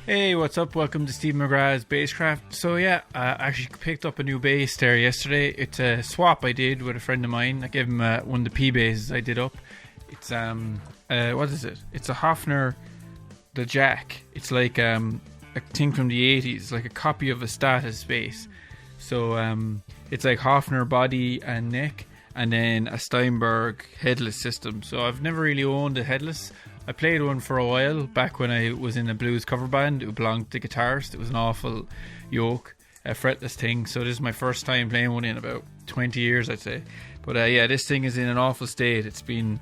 Hey, what's up? Welcome to Steve McGrath's Basscraft. So yeah, I actually picked up a new bass there yesterday. It's a swap I did with a friend of mine. I gave him one of the P basses I did up. It's what is it? It's a Hofner, the Jack. It's like a thing from the 80s, like a copy of a Status bass. So it's like Hofner body and neck, and then a Steinberg headless system. So I've never really owned a headless. I played one for a while back when I was in a blues cover band. It belonged to the guitarist. It was an awful yoke, a fretless thing. So this is my first time playing one in about 20 years, I'd say. But yeah, this thing is in an awful state. It's been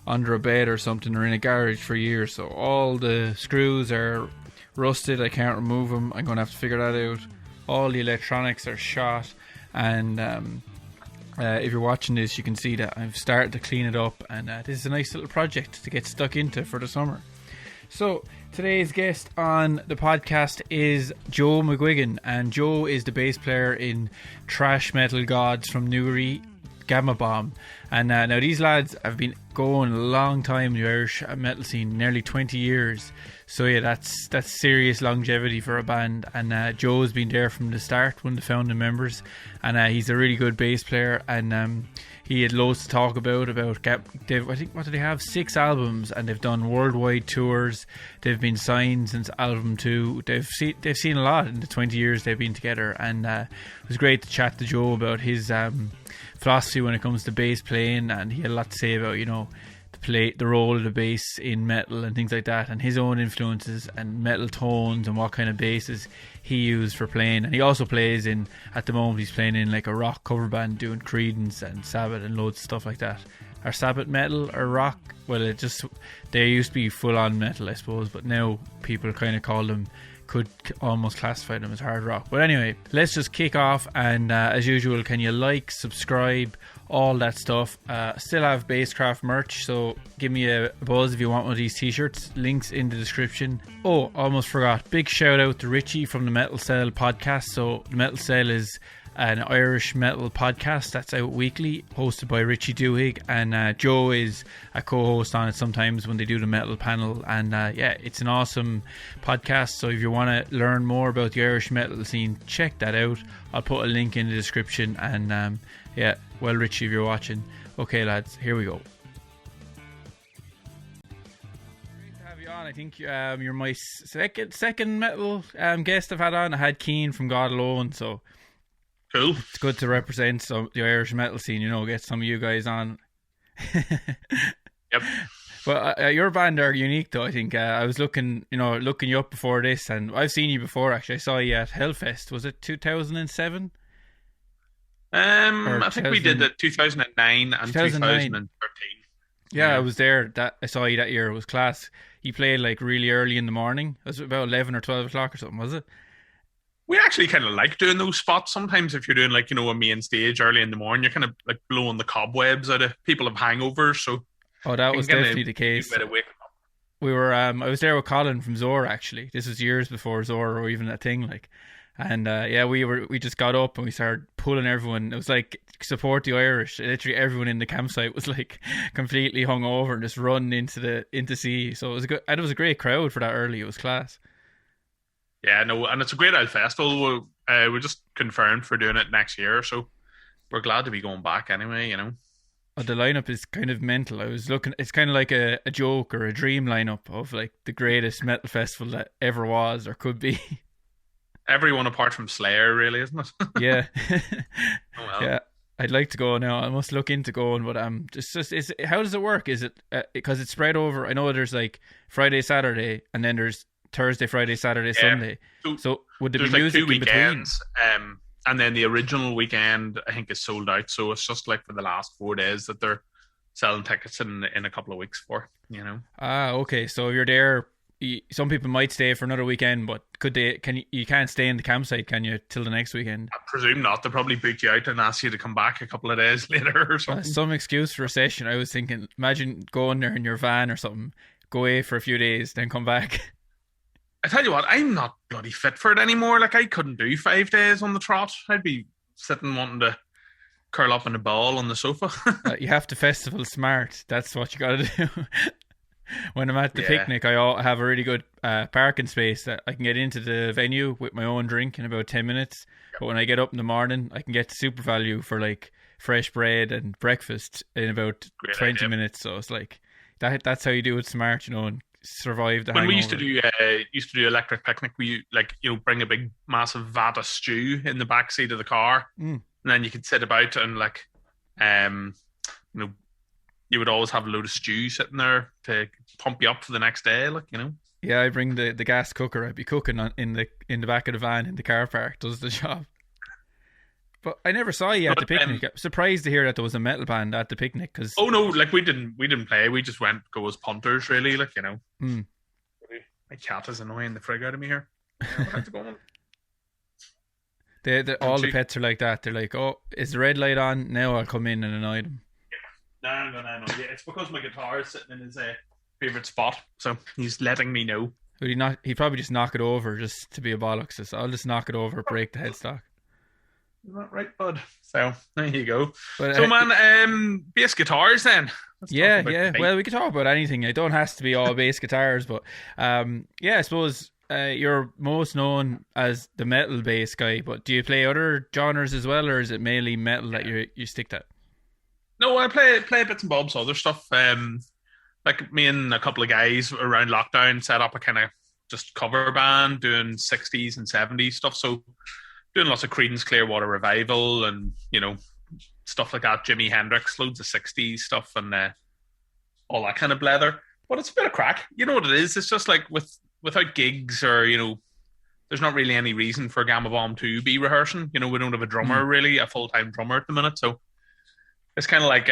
under a bed or something, or in a garage for years. So all the screws are rusted. I can't remove them. I'm going to have to figure that out. All the electronics are shot, and if you're watching this, you can see that I've started to clean it up, and this is a nice little project to get stuck into for the summer. So today's guest on the podcast is Joe McGuigan, and Joe is the bass player in thrash metal gods from Newry, Gama Bomb. And now these lads have been going a long time in the Irish metal scene, nearly 20 years. So yeah, that's serious longevity for a band. And Joe's been there from the start, one of the founding members, and he's a really good bass player. And he had loads to talk about. I think, what do they have? 6 albums, and they've done worldwide tours. They've been signed since album 2. They've seen a lot in the 20 years they've been together. And it was great to chat to Joe about his philosophy when it comes to bass playing, and he had a lot to say about, you know, the role of the bass in metal and things like that, and his own influences and metal tones and what kind of basses he used for playing. And he also plays in, at the moment he's playing in like a rock cover band doing Creedence and Sabbath and loads of stuff like that. Are Sabbath metal or rock? Well, they used to be full on metal, I suppose, but now people kind of could almost classify them as hard rock. But anyway, let's just kick off, and as usual, can you like, subscribe, all that stuff. Still have Basscraft merch, so give me a buzz if you want one of these t-shirts. Links in the description. Oh, almost forgot, big shout out to Richie from the Metal Cell podcast. So the Metal Cell is an Irish metal podcast that's out weekly, hosted by Richie Duhigg, and Joe is a co-host on it sometimes when they do the metal panel. And yeah, it's an awesome podcast, so if you want to learn more about the Irish metal scene, check that out. I'll put a link in the description. And yeah, well, Richie, if you're watching, okay lads, here we go. Great to have you on. I think you're my second metal guest I've had on. I had Keane from God Alone, so cool. It's good to represent the Irish metal scene, you know, get some of you guys on. Yep. But your band are unique, though. I think I was looking you up before this, and I've seen you before. Actually, I saw you at Hellfest. Was it 2007? I think we did it 2009 and 2013. Yeah, I was there. I saw you that year. It was class. You played like really early in the morning. It was about 11 or 12 o'clock or something, was it? We actually kind of like doing those spots. Sometimes if you're doing like, you know, a main stage early in the morning, you're kind of like blowing the cobwebs out of people have hangovers. So that was definitely the case. We were I was there with Colin from Zor, actually. This was years before Zor or even a thing, like. And yeah, we just got up and we started pulling everyone. It was like support the Irish. Literally everyone in the campsite was like completely hungover and just running into sea. So it was good. And it was a great crowd for that early. It was class. Yeah, no, and it's a great old festival. We're just confirmed for doing it next year, so we're glad to be going back anyway, you know. The lineup is kind of mental. I was looking, it's kind of like a joke or a dream lineup of like the greatest metal festival that ever was or could be. Everyone apart from Slayer, really, isn't it? Yeah. Oh, well. Yeah. I'd like to go now. I must look into going, but how does it work? Is it because it's spread over? I know there's like Friday, Saturday, and then there's Thursday, Friday, Saturday, Sunday. So would there be music like 2 in between? weekends, and then the original weekend I think is sold out. So it's just like for the last 4 days that they're selling tickets in a couple of weeks for. You know. Okay. So if you're there, some people might stay for another weekend, but you can't stay in the campsite, can you, till the next weekend? I presume not. They probably booked you out and asked you to come back a couple of days later or something. Some excuse for a session. I was thinking, imagine going there in your van or something, go away for a few days, then come back. I tell you what, I'm not bloody fit for it anymore. Like, I couldn't do 5 days on the trot. I'd be sitting wanting to curl up in a ball on the sofa. You have to festival smart. That's what you got to do. when I'm at the picnic, I have a really good parking space that I can get into the venue with my own drink in about 10 minutes. But when I get up in the morning, I can get to Super Value for like fresh bread and breakfast in about 20 minutes. So it's like that's how you do it smart, and survive the hangover. When we used to do electric picnic, we bring a big massive vat of stew in the back seat of the car, and then you could sit about and like you would always have a load of stew sitting there to pump you up for the next day, Yeah, I bring the gas cooker. I'd be cooking in the back of the van in the car park. Does the job. But I never saw you at the picnic. I'm surprised to hear that there was a metal band at the picnic. Cause... Oh no, we didn't play. We just went go as punters, really. My cat is annoying the frig out of me here. Yeah, have to go on. All the pets are like that. They're like, oh, is the red light on? Now I'll come in and annoy them. No. Yeah, it's because my guitar is sitting in his favourite spot, so he's letting me know. He'd probably just knock it over just to be a bollocks. So I'll just knock it over, break the headstock. Is that right, bud? So there you go. But, bass guitars then. Yeah. Well, we could talk about anything. It don't have to be all bass guitars, but I suppose you're most known as the metal bass guy. But do you play other genres as well, or is it mainly metal that you stick to? No, I play bits and bobs, other stuff. Like me and a couple of guys around lockdown set up a kind of just cover band doing 60s and 70s stuff. So doing lots of Creedence Clearwater Revival and, stuff like that. Jimi Hendrix, loads of 60s stuff and all that kind of blether. But it's a bit of crack. You know what it is? It's just like without gigs or, there's not really any reason for Gama Bomb to be rehearsing. We don't have a drummer really, a full-time drummer at the minute. So it's kind of like,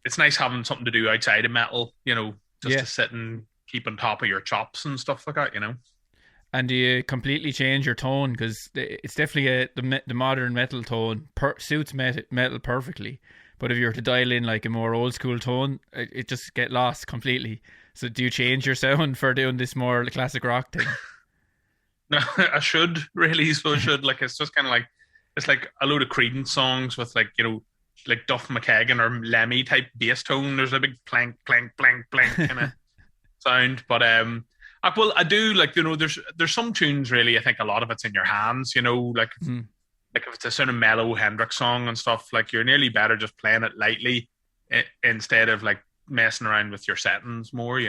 it's nice having something to do outside of metal, to sit and keep on top of your chops and stuff like that, And do you completely change your tone? Because it's definitely the modern metal tone suits metal perfectly. But if you were to dial in like a more old school tone, it just get lost completely. So do you change your sound for doing this more classic rock thing? No, I should really. So I should. Like it's just kind of like it's like a load of Creedence songs with like like Duff McKagan or Lemmy type bass tone. There's a big plank, plank, plank, plank kind of sound. But well, I do like there's some tunes really. I think a lot of it's in your hands. Like if it's a sort of mellow Hendrix song and stuff, like you're nearly better just playing it lightly instead of like messing around with your settings more.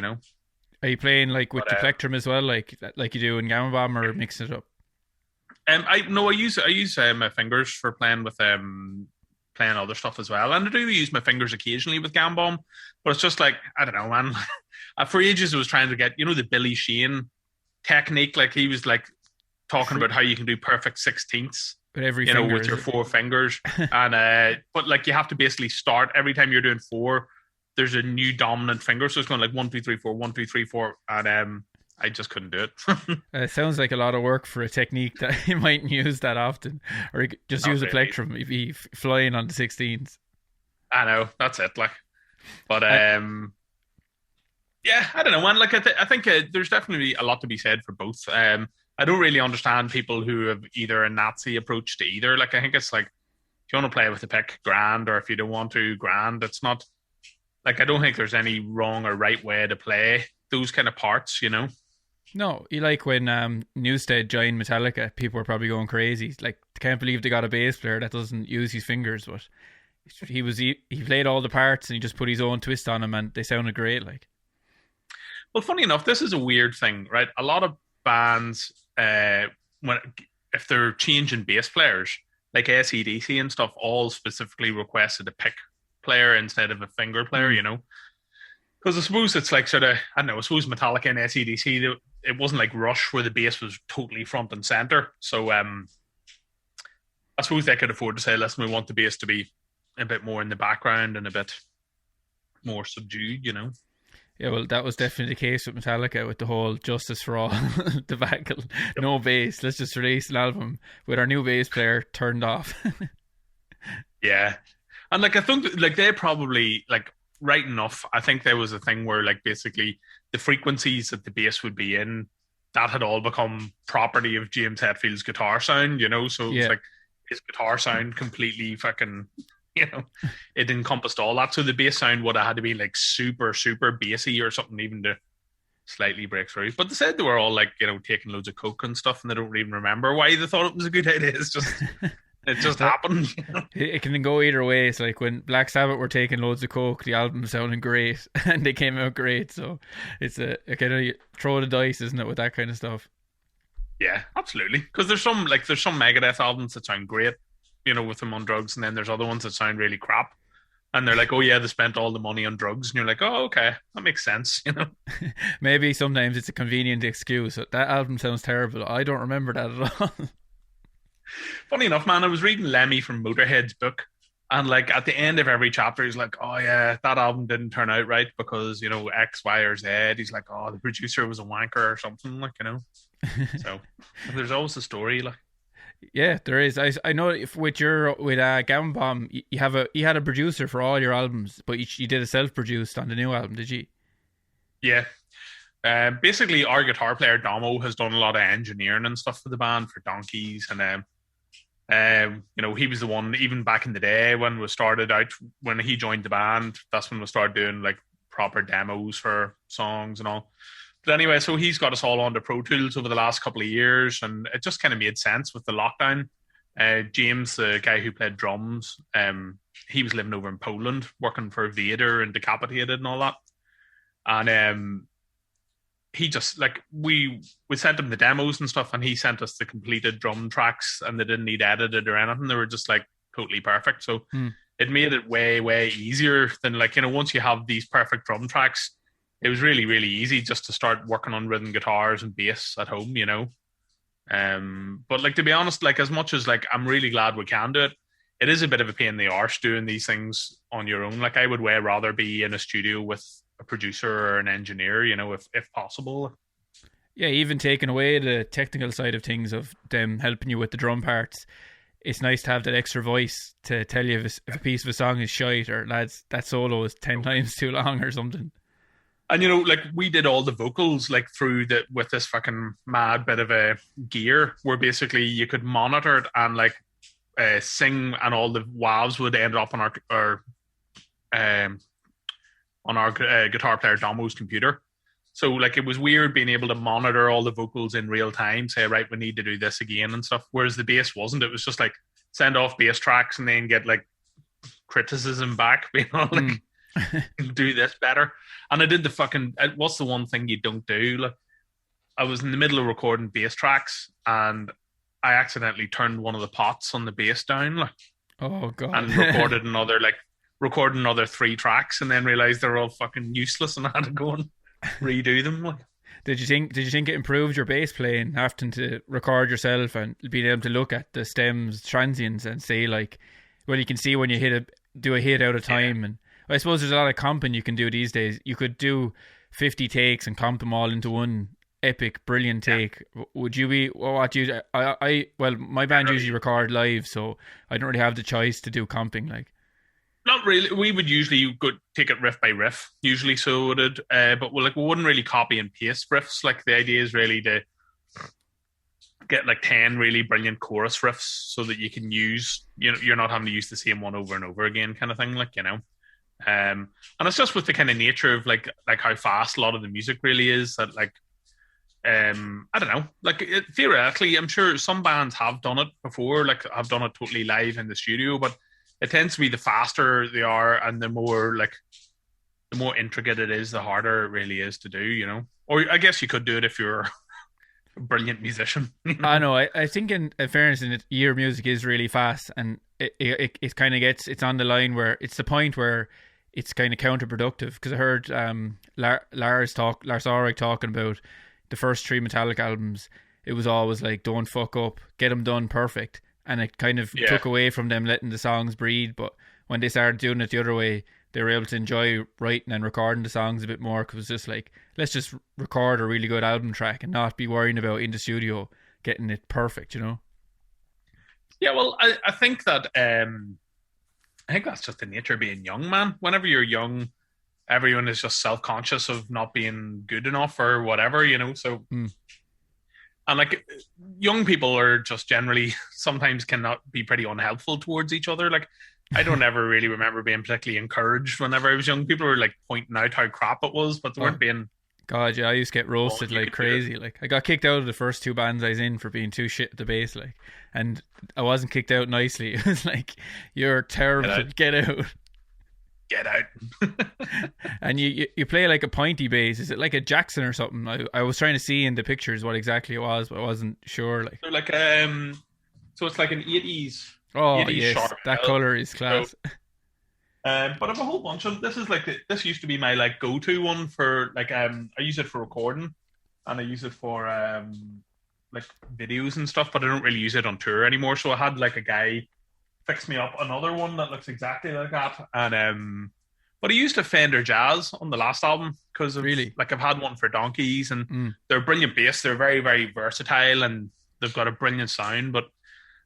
Are you playing like with the plectrum as well, like you do in Gama Bomb, or mix it up? I use my fingers for playing with playing other stuff as well, and I do use my fingers occasionally with Gama Bomb, but it's just like I don't know, man. For ages I was trying to get the Billy Sheehan technique, like he was like talking about how you can do perfect 16ths with every finger, with your 4 fingers, and but like you have to basically start every time you're doing 4. There's a new dominant finger, so it's going like 1 2 3 4 1 2 3 4, and I just couldn't do it. It sounds like a lot of work for a technique that you mightn't use that often, or just use a plectrum. You'd be flying on the 16s. I know, that's it. Like, but yeah, I don't know, man. Like, I think there's definitely a lot to be said for both. I don't really understand people who have either a Nazi approach to either. Like, I think it's like if you want to play with the pick, grand, or if you don't want to, grand. It's not like I don't think there's any wrong or right way to play those kind of parts. No, you like when Newsted joined Metallica, people were probably going crazy. Like, can't believe they got a bass player that doesn't use his fingers, but he played all the parts and he just put his own twist on them, and they sounded great. Like, well, funny enough, this is a weird thing, right? A lot of bands, if they're changing bass players, like AC/DC and stuff, all specifically requested a pick player instead of a finger player, Because I suppose it's like sort of, I don't know, I suppose Metallica and AC/DC, it wasn't like Rush where the bass was totally front and center. So I suppose they could afford to say, listen, we want the bass to be a bit more in the background and a bit more subdued, Yeah, well, that was definitely the case with Metallica with the whole Justice for All debacle. Yep. No bass, let's just release an album with our new bass player turned off. Yeah. And like I think like they probably like right enough, I think there was a thing where like basically the frequencies that the bass would be in, that had all become property of James Hetfield's guitar sound, so it's like his guitar sound completely fucking you know, it encompassed all that. So the bass sound would have had to be like super, super bassy or something even to slightly break through. But they said they were all like, you know, taking loads of coke and stuff, and they don't even remember why they thought it was a good idea. It's just it just happened. You know? It can go either way. It's like when Black Sabbath were taking loads of coke, the album sounded great and they came out great. So it's a kind of throw the dice, isn't it, with that kind of stuff? Yeah, absolutely. Because there's some Megadeth albums that sound great, you know, with them on drugs, and then there's other ones that sound really crap. And they're like, oh yeah, they spent all the money on drugs, and you're like, oh okay, that makes sense, you know. Maybe sometimes it's a convenient excuse. That album sounds terrible. I don't remember that at all. Funny enough, man, I was reading Lemmy from Motorhead's book, and like at the end of every chapter, he's like, oh yeah, that album didn't turn out right because, you know, X, Y, or Z. He's like, oh, the producer was a wanker or something, like, you know. So there's always a story, like. Yeah, there is. I know with Gama Bomb, you had a producer for all your albums, but you did a self-produced on the new album, did you? Yeah. Basically, our guitar player Domo has done a lot of engineering and stuff for the band for Donkeys, and you know, he was the one even back in the day when we started out. When he joined the band, that's when we started doing like proper demos for songs and all. But anyway, so he's got us all onto Pro Tools over the last couple of years, and it just kind of made sense with the lockdown. James, the guy who played drums, he was living over in Poland, working for Vader and Decapitated and all that. And he just, like, we sent him the demos and stuff, and he sent us the completed drum tracks, and they didn't need edited or anything. They were just, like, totally perfect. So it made it way, way easier than, like, you know, once you have these perfect drum tracks, it was really, really easy just to start working on rhythm guitars and bass at home, you know. But like, to be honest, like, as much as like I'm really glad we can do it, it is a bit of a pain in the arse doing these things on your own. Like, I would way rather be in a studio with a producer or an engineer, you know, if possible. Yeah, even taking away the technical side of things of them helping you with the drum parts, it's nice to have that extra voice to tell you if a piece of a song is shite, or lads, that solo is 10 times too long or something. And, you know, like, we did all the vocals, like, through with this fucking mad bit of a gear where basically you could monitor it and, like, sing, and all the WAVs would end up on our guitar player Domo's computer. So, like, it was weird being able to monitor all the vocals in real time, say, right, we need to do this again and stuff. Whereas the bass wasn't. It was just, like, send off bass tracks and then get, like, criticism back, you know, like, do this better. And I did the fucking, what's the one thing you don't do? Like, I was in the middle of recording bass tracks, and I accidentally turned one of the pots on the bass down, like, oh god, and recorded another 3 tracks, and then realized they're all fucking useless, and I had to go and redo them. Like, did you think it improved your bass playing, having to record yourself and being able to look at the stems, transients, and say, like, well, you can see when you do a hit out of time, and I suppose there's a lot of comping you can do these days. You could do 50 takes and comp them all into one epic, brilliant take. Yeah. Would you be, well, my band usually record live, so I don't really have the choice to do comping, like. Not really. We would usually go take it riff by riff, usually, so it would, but we wouldn't really copy and paste riffs. Like, the idea is really to get like 10 really brilliant chorus riffs so that you can use, you know, you're not having to use the same one over and over again, kind of thing, like, you know. And it's just with the kind of nature of like how fast a lot of the music really is that, like, I don't know, like, theoretically, I'm sure some bands have done it before, like, have done it totally live in the studio, but it tends to be the faster they are and the more intricate it is, the harder it really is to do, you know. Or I guess you could do it if you're a brilliant musician. You know? I know. I think in fairness, your music is really fast, and it kind of it's on the line where it's the point where it's kind of counterproductive, because I heard Lars Ulrich talking about the first 3 Metallic albums. It was always like, don't fuck up, get them done perfect, and it kind of took away from them letting the songs breathe. But when they started doing it the other way, they were able to enjoy writing and recording the songs a bit more, because it was just like, let's just record a really good album track and not be worrying about in the studio getting it perfect, you know. Yeah, well, I think that I think that's just the nature of being young, man. Whenever you're young, everyone is just self-conscious of not being good enough or whatever, you know. So, and like, young people are just generally sometimes cannot be pretty unhelpful towards each other. Like, I don't ever really remember being particularly encouraged whenever I was young. People were like pointing out how crap it was, but they Oh weren't being, God, yeah, I used to get oh, roasted you like could do it. crazy. Like I got kicked out of the first two bands I was in for being too shit at the bass, like, and I wasn't kicked out nicely. It was like, you're Get terrible, out. get out. Get out. And you play like a pointy bass. Is it like a Jackson or something? I was trying to see in the pictures what exactly it was, but I wasn't sure. Like, So like so it's like an 80s oh 80s yes, sharp that L. color is So class. but I've a whole bunch of this is like this used to be my like go-to one for like I use it for recording and I use it for like videos and stuff, but I don't really use it on tour anymore. So I had like a guy fix me up another one that looks exactly like that. And but I used a Fender Jazz on the last album because of Really? like I've had one for Donkeys and Mm. they're brilliant bass. They're very, very versatile and they've got a brilliant sound. But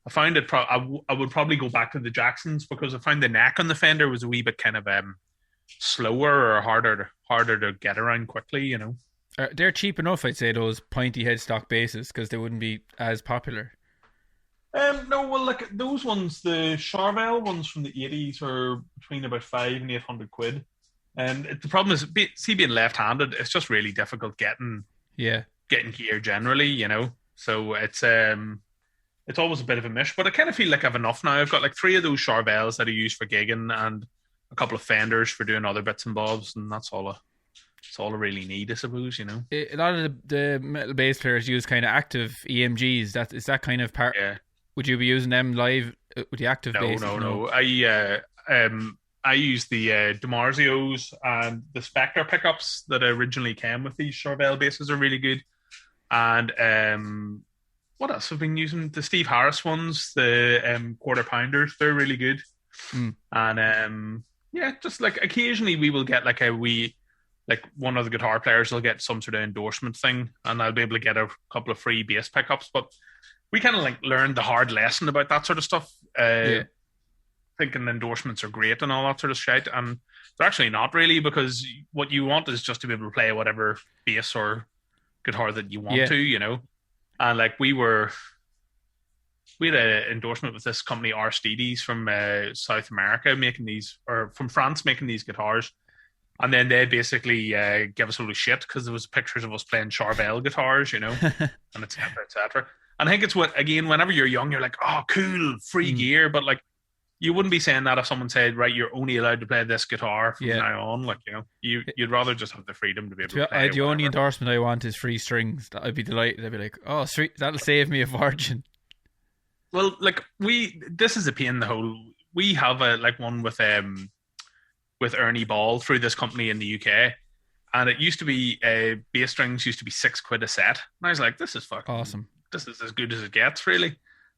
I found it I would probably go back to the Jacksons because I found the neck on the Fender was a wee bit kind of slower or harder to get around quickly, you know. They're cheap enough, I'd say, those pointy headstock basses, because they wouldn't be as popular. No, well, like those ones, the Charvel ones from the 80s are between about 500 and 800 quid. And the problem is, see, being left-handed, it's just really difficult Yeah. getting gear generally, you know. So it's always a bit of a mish. But I kind of feel like I've enough now. I've got like 3 of those Charvels that I use for gigging, and a couple of Fenders for doing other bits and bobs, and that's all I really need, I suppose, you know. A lot of the metal bass players use kind of active EMGs. Is that kind of part? Yeah. Would you be using them live with the active No, bass? no. I use the DiMarzios and the Spectre pickups that originally came with these Charvel basses are really good. And what else have I been using? The Steve Harris ones, the quarter pounders, they're really good. Mm. And yeah, just like occasionally we will get like like one of the guitar players will get some sort of endorsement thing, and I'll be able to get a couple of free bass pickups. But we kind of like learned the hard lesson about that sort of stuff. Yeah. Thinking endorsements are great and all that sort of shit, and they're actually not really, because what you want is just to be able to play whatever bass or guitar that you want Yeah. to, you know. And like we had an endorsement with this company Aristides from South America making these, or from France making these guitars, and then they basically give us a little shit because there was pictures of us playing Charvel guitars, you know, and et cetera, et cetera. And I think it's what, again, whenever you're young, you're like, oh, cool, free gear. But like, you wouldn't be saying that if someone said, right, you're only allowed to play this guitar from now on. Like, you know, you'd rather just have the freedom to be able to play The only whatever. endorsement I want is free strings. I'd be delighted. I'd be like, oh, sweet, that'll save me a fortune. Well, like this is a pain in the hole. We have one with Ernie Ball through this company in the UK. And it used to be bass strings used to be £6 a set. And I was like, this is fucking Awesome. This is as good as it gets, really.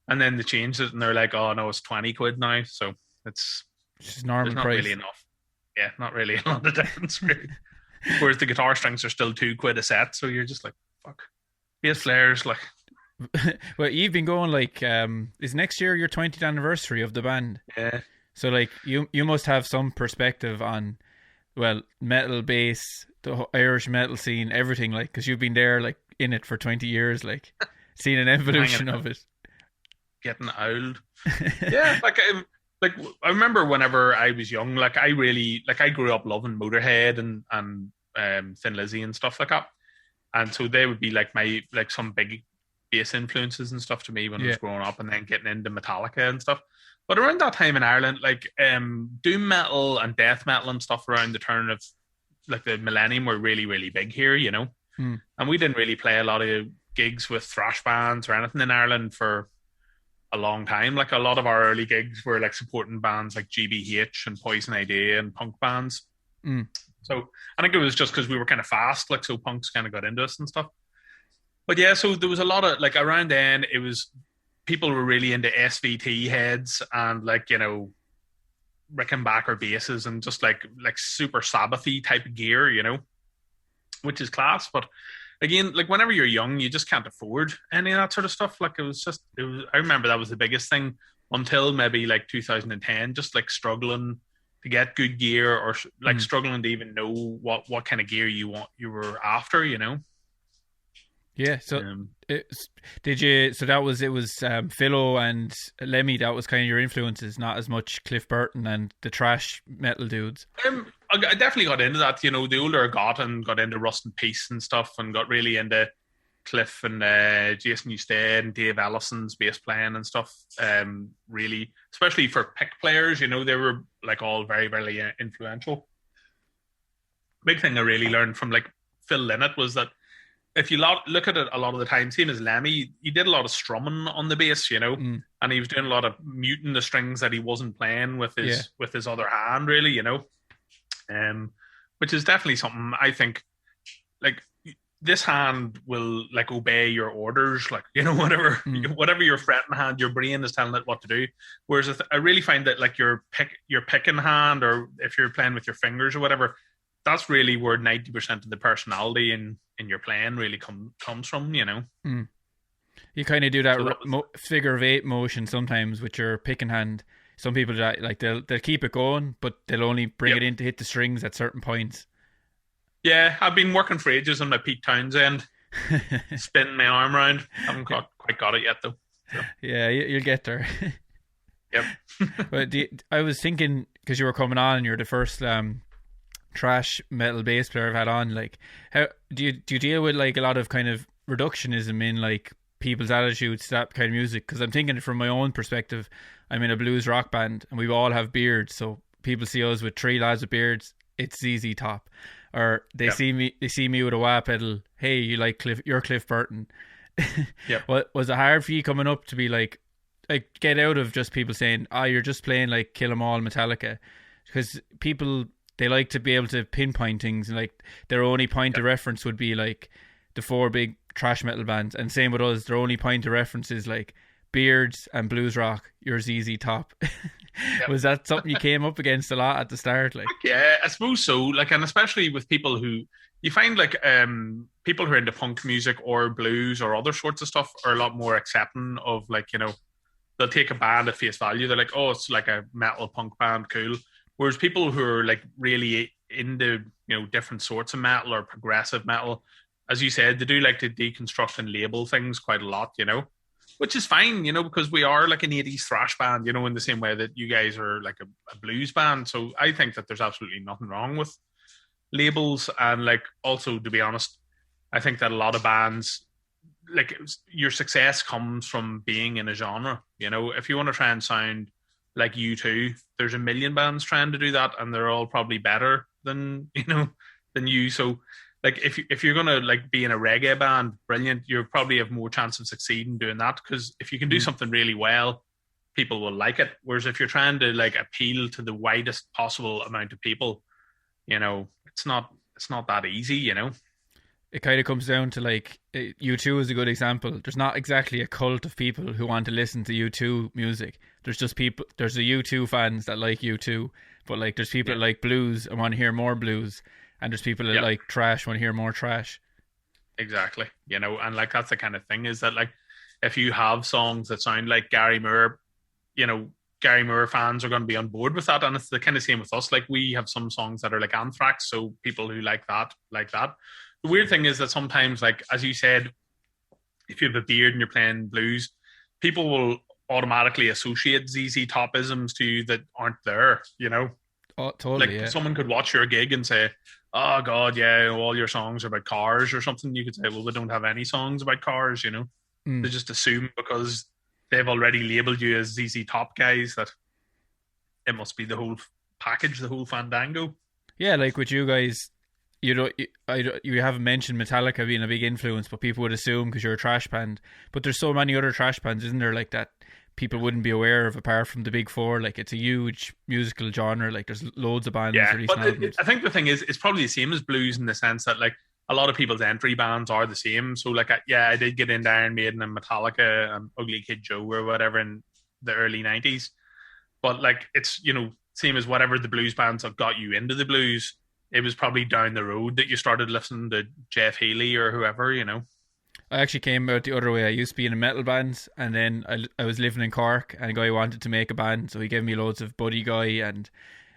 And then they changed it, and they're like, "Oh no, it's £20 now." So it's normal there's not price. really enough. Yeah, not really a lot of difference, really. Whereas the guitar strings are still £2 a set, so you're just like, "Fuck." Bass players, like, Well, you've been going like, is next year your 20th anniversary of the band? yeah, So like, you must have some perspective on, well, metal, bass, the Irish metal scene, everything, like, because you've been there, like, in it for 20 years, like, seen an evolution of it. getting old. Yeah, like I remember whenever I was young, like I grew up loving Motorhead and Thin Lizzy and stuff like that, and so they would be like some big bass influences and stuff to me when I was growing up, and then getting into Metallica and stuff. But around that time in Ireland, like doom metal and death metal and stuff around the turn of like the millennium were really, really big here, you know. And we didn't really play a lot of gigs with thrash bands or anything in Ireland for a long time. Like a lot of our early gigs were like supporting bands like GBH and Poison Idea and punk bands. So I think it was just because we were kind of fast, like, so punks kind of got into us and stuff. But yeah, so there was a lot of like around then it was people were really into SVT heads and like, you know, Rickenbacker basses and just like super Sabbathy type of gear, you know, which is class. But again, like whenever you're young, you just can't afford any of that sort of stuff. Like I remember that was the biggest thing until maybe like 2010, just like struggling to get good gear or like struggling to even know what kind of gear you were after, you know? Yeah. So Um, did you? So that was it. Was Philo and Lemmy? That was kind of your influences, not as much Cliff Burton and the thrash metal dudes. I definitely got into that. The older I got and got into Rust and Peace and stuff, and got really into Cliff and Jason Newsted and Dave Ellison's bass playing and stuff. Really, especially for pick players, they were like all very, very influential. Big thing I really learned from like Phil Lynott was that if you look at it a lot of the time, same as Lemmy, he did a lot of strumming on the bass, and he was doing a lot of muting the strings that he wasn't playing with his other hand, really, which is definitely something I think, like, this hand will like obey your orders, like, whatever your fretting hand, your brain is telling it what to do. Whereas I really find that like your picking hand, or if you're playing with your fingers or whatever, that's really where 90% of the personality in your playing really comes from, You kind of do that figure of eight motion sometimes with your picking hand. Some people like they'll keep it going, but they'll only bring it in to hit the strings at certain points. Yeah, I've been working for ages on my Pete Townsend, spinning my arm around. Haven't quite got it yet though. So. Yeah, you'll get there. Yep. But I was thinking, because you were coming on and you're the first thrash metal bass player I've had on, like, how do you deal with like a lot of kind of reductionism in like people's attitudes to that kind of music? Because I'm thinking from my own perspective, I'm in a blues rock band and we all have beards, so people see us with three lads with beards, it's ZZ Top. Or they see me with a wah pedal, hey, you like Cliff Burton. Yep. Was it hard for you coming up to be like get out of just people saying, you're just playing like Kill 'Em All Metallica? Because people, they like to be able to pinpoint things, and like their only point of reference would be like the four big thrash metal bands, and same with us, their only point of reference is like beards and blues rock, your ZZ Top. Yep. Was that something you came up against a lot at the start? Like, yeah, I suppose so. Like, and especially with people who you find like people who are into punk music or blues or other sorts of stuff are a lot more accepting of, like, they'll take a band at face value. They're like, oh, it's like a metal punk band, cool. Whereas people who are like really into different sorts of metal or progressive metal, as you said, they do like to deconstruct and label things quite a lot, which is fine, because we are like an 80s thrash band, in the same way that you guys are like a blues band. So I think that there's absolutely nothing wrong with labels. And like, also, to be honest, I think that a lot of bands, like, your success comes from being in a genre. If you want to try and sound like U2, there's a million bands trying to do that, and they're all probably better than you. So like, if you're gonna like be in a reggae band, brilliant, you probably have more chance of succeeding doing that, because if you can do something really well, people will like it. Whereas if you're trying to like appeal to the widest possible amount of people, it's not that easy. It kind of comes down to like, U2 is a good example. There's not exactly a cult of people who want to listen to U2 music. There's just people. There's the U2 fans that like U2, but like there's people that like blues and want to hear more blues. And there's people that like trash, want to hear more trash. Exactly. And like, that's the kind of thing, is that like, if you have songs that sound like Gary Moore, Gary Moore fans are going to be on board with that. And it's the kind of same with us. Like, we have some songs that are like Anthrax, so people who like that. The weird thing is that sometimes, like, as you said, if you have a beard and you're playing blues, people will automatically associate ZZ Topisms to you that aren't there, Oh, totally. Like, someone could watch your gig and say, oh God, yeah, all your songs are about cars or something. You could say, well, they don't have any songs about cars, They just assume, because they've already labeled you as ZZ Top guys, that it must be the whole package, the whole fandango. Yeah, like with you guys, you haven't mentioned Metallica being a big influence, but people would assume because you're a trash band. But there's so many other trash bands, isn't there, like that people wouldn't be aware of apart from the big four? Like, it's a huge musical genre. Like, there's loads of bands releasing albums. I think the thing is, it's probably the same as blues in the sense that like a lot of people's entry bands are the same. So like, I did get into Iron Maiden and Metallica and Ugly Kid Joe or whatever in the early 90s. But like, it's, same as whatever the blues bands have got you into the blues. It was probably down the road that you started listening to Jeff Healey or whoever, I actually came out the other way. I used to be in a metal band, and then I was living in Cork, and a guy wanted to make a band, so he gave me loads of Buddy Guy and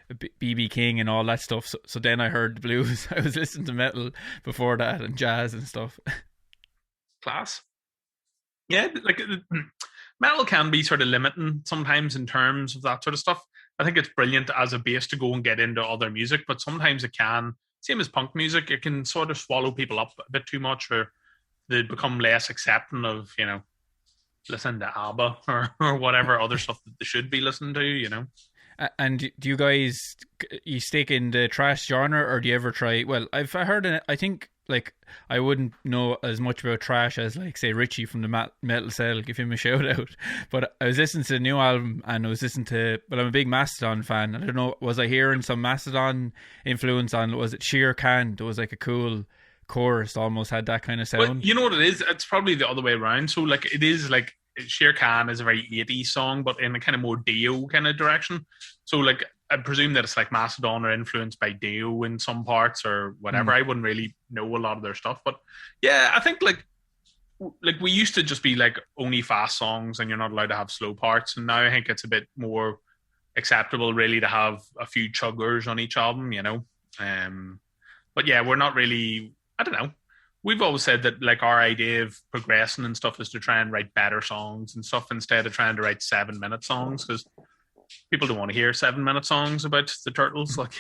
BB King and all that stuff. So then I heard the blues. I was listening to metal before that and jazz and stuff. class. Yeah, like metal can be sort of limiting sometimes in terms of that sort of stuff. I think it's brilliant as a base to go and get into other music, but sometimes it can, same as punk music, it can sort of swallow people up a bit too much, or they become less accepting of, listening to ABBA or whatever other stuff that they should be listening to, And do you guys, you stick in the thrash genre, or do you ever try? Well, I heard, I think, like, I wouldn't know as much about thrash as, like, say, Richie from the Metal Cell. Give him a shout out. But I was listening to the new album, and I was listening to, well, I'm a big Mastodon fan. I don't know, was I hearing some Mastodon influence on, was it Shere Khan? There was like a cool chorus, almost had that kind of sound. Well, you know what it is? It's probably the other way around. So, like, it is like Shere Khan is a very 80s song, but in a kind of more Dio kind of direction. So, like, I presume that it's like Mastodon are influenced by Dio in some parts or whatever. I wouldn't really know a lot of their stuff, but yeah, I think like we used to just be like only fast songs and you're not allowed to have slow parts, and now I think it's a bit more acceptable really to have a few chuggers on each album, but yeah, we're not really, I don't know. We've always said that like our idea of progressing and stuff is to try and write better songs and stuff instead of trying to write 7-minute songs, because people don't want to hear 7-minute songs about the Turtles, like,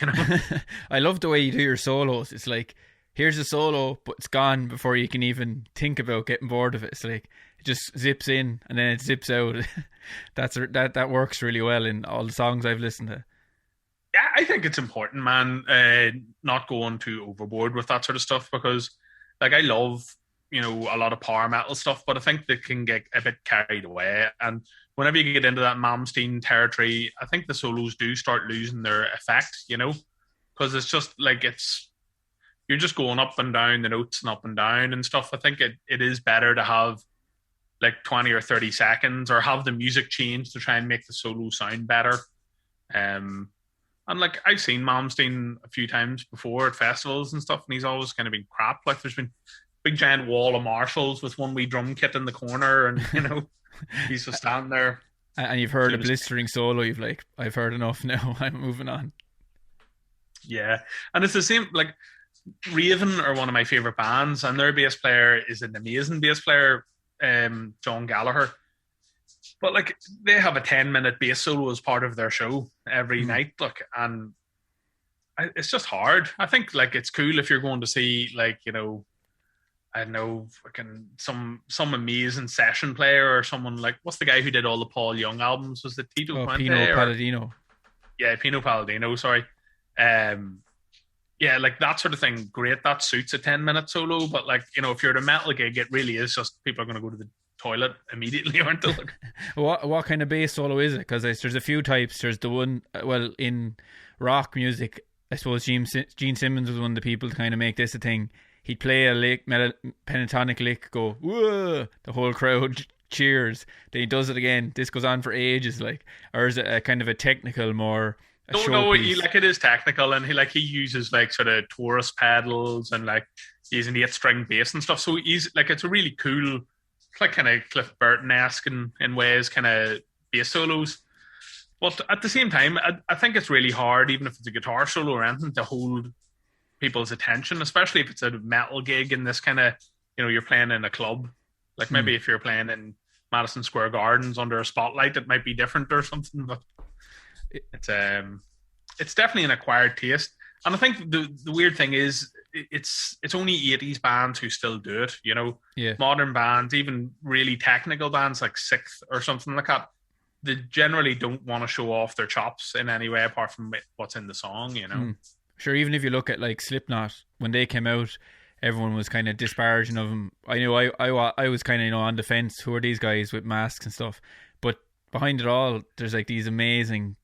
I love the way you do your solos. It's like, here's a solo, but it's gone before you can even think about getting bored of it. It's like it just zips in and then it zips out. That works really well in all the songs I've listened to. Yeah, I think it's important, man, not going too overboard with that sort of stuff, because like I love, a lot of power metal stuff, but I think they can get a bit carried away. And whenever you get into that Malmsteen territory, I think the solos do start losing their effect, because it's just like you're just going up and down the notes and up and down and stuff. I think it is better to have like 20 or 30 seconds or have the music change to try and make the solo sound better. And like I've seen Malmsteen a few times before at festivals and stuff, and he's always kind of been crap. Like there's been big giant wall of Marshalls with one wee drum kit in the corner, and he's just standing there. And you've heard a blistering solo. You've like, I've heard enough now. I'm moving on. Yeah, and it's the same. Like Raven are one of my favorite bands, and their bass player is an amazing bass player, John Gallagher. But like they have a 10-minute bass solo as part of their show every night. Look, and it's just hard. I think like it's cool if you're going to see like I don't know, fucking some amazing session player or someone like, what's the guy who did all the Paul Young albums? Was it Tito Puente? Pino Palladino. Yeah, Pino Palladino, sorry. Yeah, like that sort of thing, great. That suits a 10-minute solo. But like, if you're at a metal gig, it really is just people are going to go to the toilet immediately, aren't they? Like, what kind of bass solo is it? Because there's a few types. There's the one, well, in rock music, I suppose Gene Simmons was one of the people to kind of make this a thing. He'd play a lick, pentatonic lick, go, whoa, the whole crowd cheers. Then he does it again. This goes on for ages, like, or is it a kind of a technical, more No, it is technical, and he uses like sort of Taurus pedals and like he's an 8-string bass and stuff. So he's like, it's a really cool, like kind of Cliff Burton-esque in ways, kind of bass solos. But at the same time, I think it's really hard, even if it's a guitar solo or anything, to hold people's attention, especially if it's a metal gig in this kind of, you're playing in a club. Like maybe if you're playing in Madison Square Gardens under a spotlight, it might be different or something. But it's definitely an acquired taste. And I think the weird thing is it's only 80s bands who still do it, Yeah. Modern bands, even really technical bands like Sixth or something like that, they generally don't want to show off their chops in any way apart from what's in the song, Sure, even if you look at like Slipknot, when they came out, everyone was kind of disparaging of them. I know I was kind of on the fence. Who are these guys with masks and stuff? But behind it all, there's like these amazing.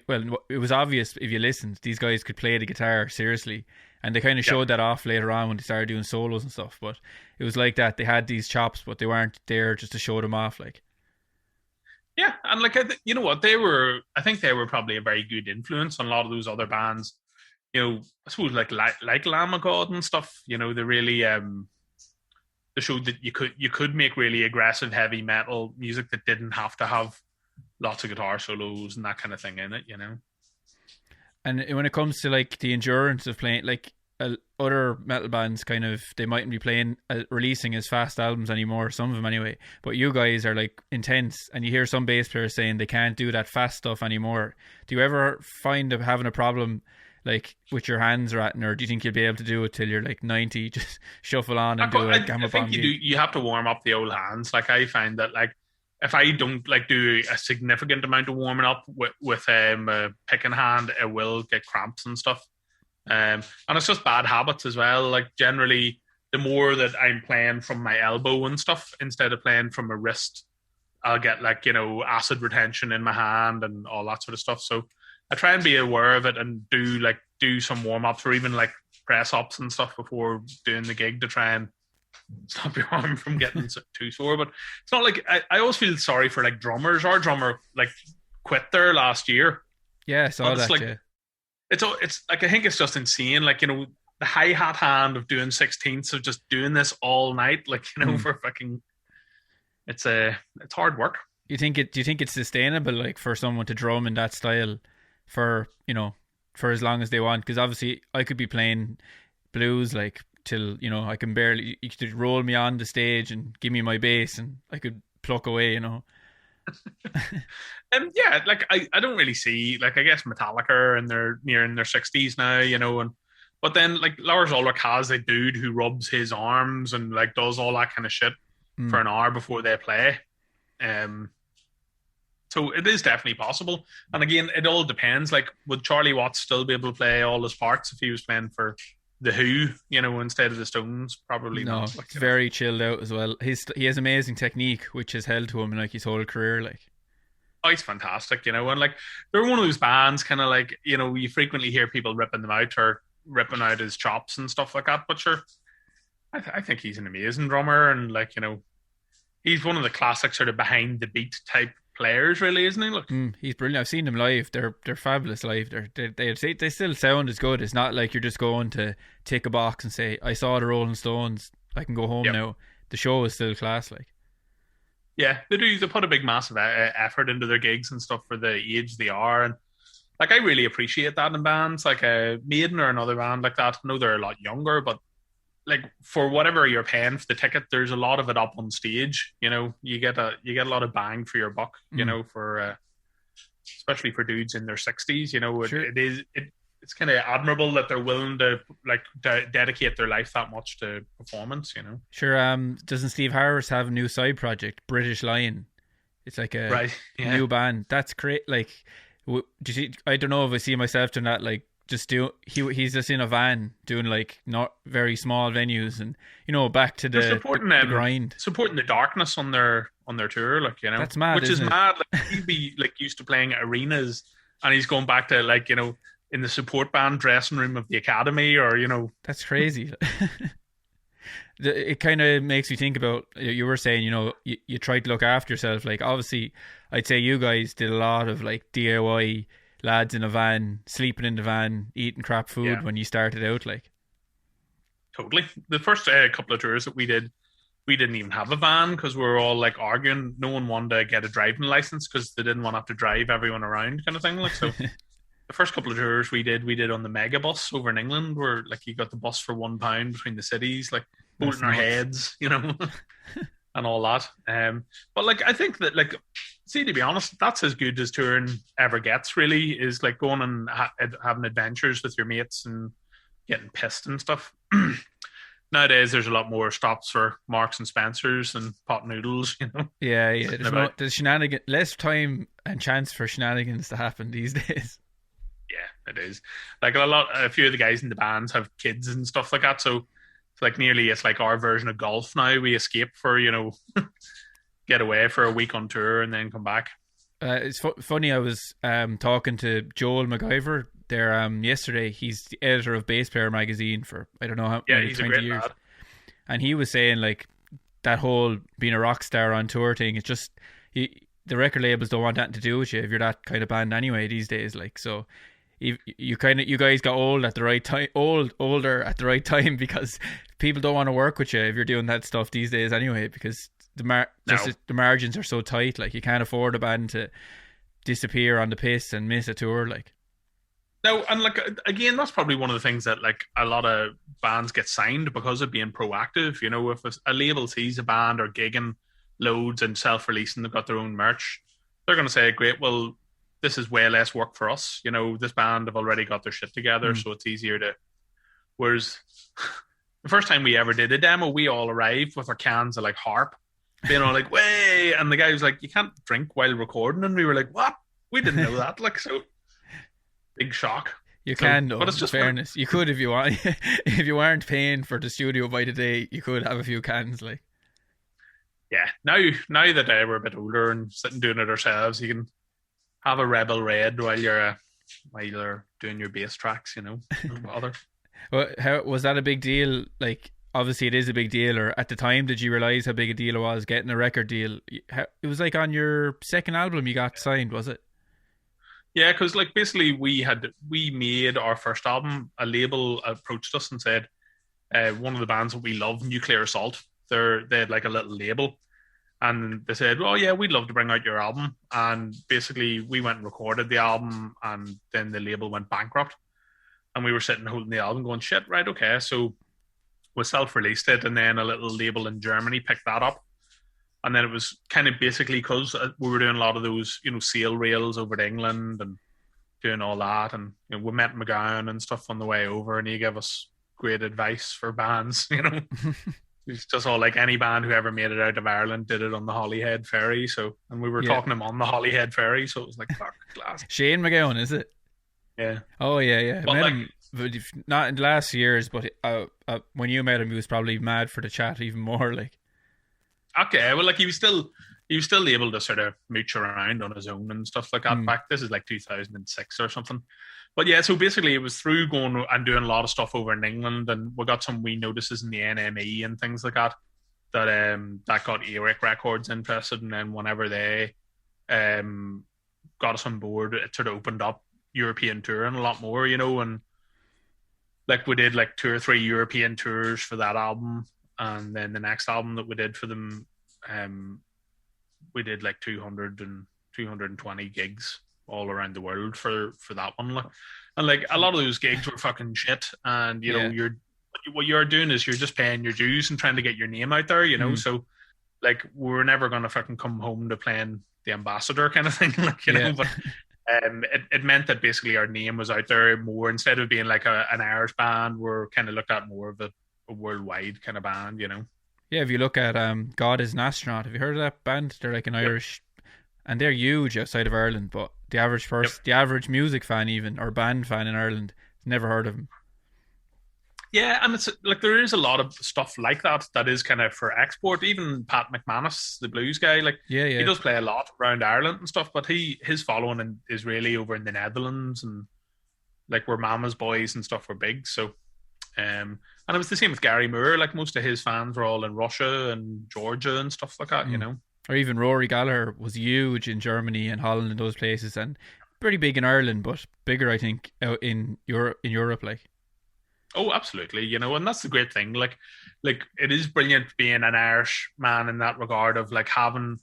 Well, it was obvious if you listened, these guys could play the guitar seriously, and they kind of showed that off later on when they started doing solos and stuff. But it was like that they had these chops, but they weren't there just to show them off, like. Yeah, and like you know what, I think they were probably a very good influence on a lot of those other bands. I suppose like Lamb of God and stuff. They really they showed that you could make really aggressive heavy metal music that didn't have to have lots of guitar solos and that kind of thing in it. And when it comes to like the endurance of playing, like other metal bands kind of, they mightn't be playing releasing as fast albums anymore, some of them anyway, but you guys are like intense, and you hear some bass players saying they can't do that fast stuff anymore. Do you ever find having a problem like with your hands ratting, or do you think you'll be able to do it till you're like 90, just shuffle on and do a Gama Bomb? I think you have to warm up the old hands. Like I find that like if I don't like do a significant amount of warming up with a picking hand, it will get cramps and stuff. And it's just bad habits as well. Like generally, the more that I'm playing from my elbow and stuff instead of playing from my wrist, I'll get like, acid retention in my hand and all that sort of stuff. So I try and be aware of it and do some warm ups or even like press ups and stuff before doing the gig to try and stop your arm from getting too sore. But it's not like I always feel sorry for like drummers. Our drummer like quit there last year. Yeah, I saw that. Like, yeah. It's like I think it's just insane. Like the hi-hat hand of doing 16ths of just doing this all night. Like for fucking, it's hard work. Do you think it's sustainable, like for someone to drum in that style for for as long as they want? Because obviously I could be playing blues like till I can barely. You could roll me on the stage and give me my bass and I could pluck away. Yeah, like I don't really see, like I guess Metallica and they're nearing their 60s now, but then like Lars Ulrich has a dude who rubs his arms and like does all that kind of shit for an hour before they play. So it is definitely possible. And again, it all depends. Like, would Charlie Watts still be able to play all his parts if he was playing for the Who, instead of the Stones? Probably no, not. Like, it's very chilled out as well. He has amazing technique, which has held to him in like his whole career. Like, oh, he's fantastic, and like they're one of those bands, kind of like you frequently hear people ripping them out or ripping out his chops and stuff like that. But sure, I think he's an amazing drummer, and like he's one of the classic sort of behind the beat type players, really, isn't he? Look, he's brilliant. I've seen them live. They're fabulous live. They still sound as good. It's not like you're just going to tick a box and say, I saw the Rolling Stones, I can go home now. The show is still class. Like, yeah, they do. They put a big massive effort into their gigs and stuff for the age they are, and like I really appreciate that in bands like Maiden or another band like that. I know they're a lot younger, but like for whatever you're paying for the ticket, there's a lot of it up on stage. You get a lot of bang for your buck. For especially for dudes in their 60s. Sure. It's kind of admirable that they're willing to like dedicate their life that much to performance. Sure. Doesn't Steve Harris have a new side project, British Lion? It's like a new band. That's great. Like, do you see? I don't know if I see myself doing that. Like, he's just in a van doing like not very small venues, and back to the grind, supporting the Darkness on their tour. Like, that's mad. Which is it? mad. Like, he'd be like used to playing arenas, and he's going back to like in the support band dressing room of the Academy, or that's crazy. It kind of makes me think about, you were saying, you try to look after yourself. Like, obviously I'd say you guys did a lot of like DIY, lads in a van, sleeping in the van, eating crap food when you started out. Like, totally. The first couple of tours that we did, we didn't even have a van because we were all like arguing. No one wanted to get a driving license because they didn't want to have to drive everyone around, kind of thing. Like, so the first couple of tours we did on the Megabus over in England, where like you got the bus for £1 between the cities, like holding our heads, and all that. But like I think that, like, see, to be honest, that's as good as touring ever gets. Really, is like going and having adventures with your mates and getting pissed and stuff. Nowadays, there's a lot more stops for Marks and Spencers and pot noodles. Yeah. There's shenanigans, less time and chance for shenanigans to happen these days. Yeah, it is. Like a few of the guys in the bands have kids and stuff like that, so it's like it's like our version of golf now. We escape for get away for a week on tour and then come back. It's funny. I was talking to Joel McGuigan there yesterday. He's the editor of Bass Player magazine for I don't know how many 20 years, lad. And he was saying like that whole being a rock star on tour thing. It's just the record labels don't want that to do with you if you're that kind of band anyway these days. Like, so. You guys got old at the right time, older at the right time, because people don't want to work with you if you're doing that stuff these days anyway, because the margins are so tight. Like, you can't afford a band to disappear on the piss and miss a tour. Like, No, and like again, that's probably one of the things that like a lot of bands get signed because of being proactive. You know, if a label sees a band or gigging loads and self-releasing, they've got their own merch, they're going to say, "Great, well, this is way less work for us." You know, this band have already got their shit together, so it's easier to. Whereas the first time we ever did a demo, we all arrived with our cans of like Harp, being all like, "Way!" And the guy was like, "You can't drink while recording," and we were like, "What? We didn't know that." Like so. Big shock. You can, though. But it's just fairness. You could if you want. If you weren't paying for the studio by the day, you could have a few cans. Like, yeah. Now that we're a bit older and sitting doing it ourselves, you can have a Rebel Red while you're doing your bass tracks. You know, no bother. Well, how was that a big deal? Like, obviously it is a big deal. Or at the time, did you realize how big a deal it was getting a record deal? It was like on your second album you got signed, was it? Yeah, because like basically we made our first album. A label approached us and said, one of the bands that we love, Nuclear Assault, they had like a little label, and they said, "Oh yeah, we'd love to bring out your album." And basically we went and recorded the album, and then the label went bankrupt, and we were sitting holding the album, going, "Shit, right, okay." So we self-released it, and then a little label in Germany picked that up. And then it was kind of basically because we were doing a lot of those, you know, sale rails over to England and doing all that. And you know, we met McGuigan and stuff on the way over, and he gave us great advice for bands, you know. It's just all like any band who ever made it out of Ireland did it on the Holyhead Ferry. So, and we were talking to him on the Holyhead Ferry. So it was like, fuck, class. Shane McGowan, is it? Yeah. Oh, yeah. But met like, him, not in the last years, but when you met him, he was probably mad for the chat even more. Like, okay, well, like he was still able to sort of mooch around on his own and stuff like that. Back this is like 2006 or something. But yeah, so basically it was through going and doing a lot of stuff over in England, and we got some wee notices in the NME and things like that that got Earache Records interested, and then whenever they got us on board, it sort of opened up European touring a lot more, you know, and like we did like 2 or 3 European tours for that album. And then the next album that we did for them, we did like 220 gigs all around the world for that one. And like a lot of those gigs were fucking shit. And you know, what you're doing is you're just paying your dues and trying to get your name out there, you know. So like we're never gonna fucking come home to playing the Ambassador kind of thing, like, you know. But it meant that basically our name was out there more, instead of being like an Irish band, we're kind of looked at more of a worldwide kind of band, you know. Yeah, if you look at God Is an Astronaut, have you heard of that band? They're like an Irish, and they're huge outside of Ireland, but the average person, the average music fan even, or band fan in Ireland, has never heard of them. Yeah, and it's like there is a lot of stuff like that is kind of for export. Even Pat McManus, the blues guy, like he does play a lot around Ireland and stuff, but his following is really over in the Netherlands, and like where Mama's Boys and stuff were big. So and it was the same with Gary Moore. Like most of his fans were all in Russia and Georgia and stuff like that, you know. Or even Rory Gallagher was huge in Germany and Holland and those places, and pretty big in Ireland, but bigger, I think, out in Europe, like. Oh, absolutely. You know, and that's the great thing. Like it is brilliant being an Irish man in that regard of like having,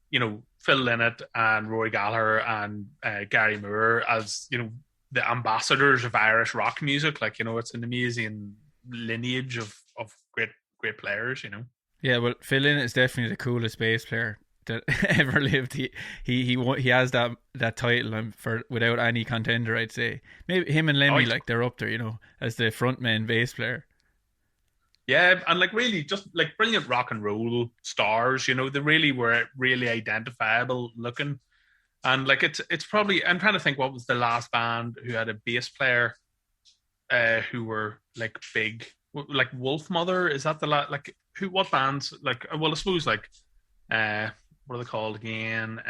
you know, Phil Lynott and Rory Gallagher and Gary Moore as, you know, the ambassadors of Irish rock music. Like, you know, it's an amazing lineage of great players, you know. Yeah, well, Phil Lynott is definitely the coolest bass player that ever lived. He has that title for without any contender, I'd say. Maybe him and Lemmy, like they're up there, you know, as the frontman bass player. Yeah, and like really just like brilliant rock and roll stars, you know. They really were really identifiable looking. And like it's probably, I'm trying to think what was the last band who had a bass player who were like big, like Wolf Mother. Is that what bands, like, well, I suppose like what are they called again?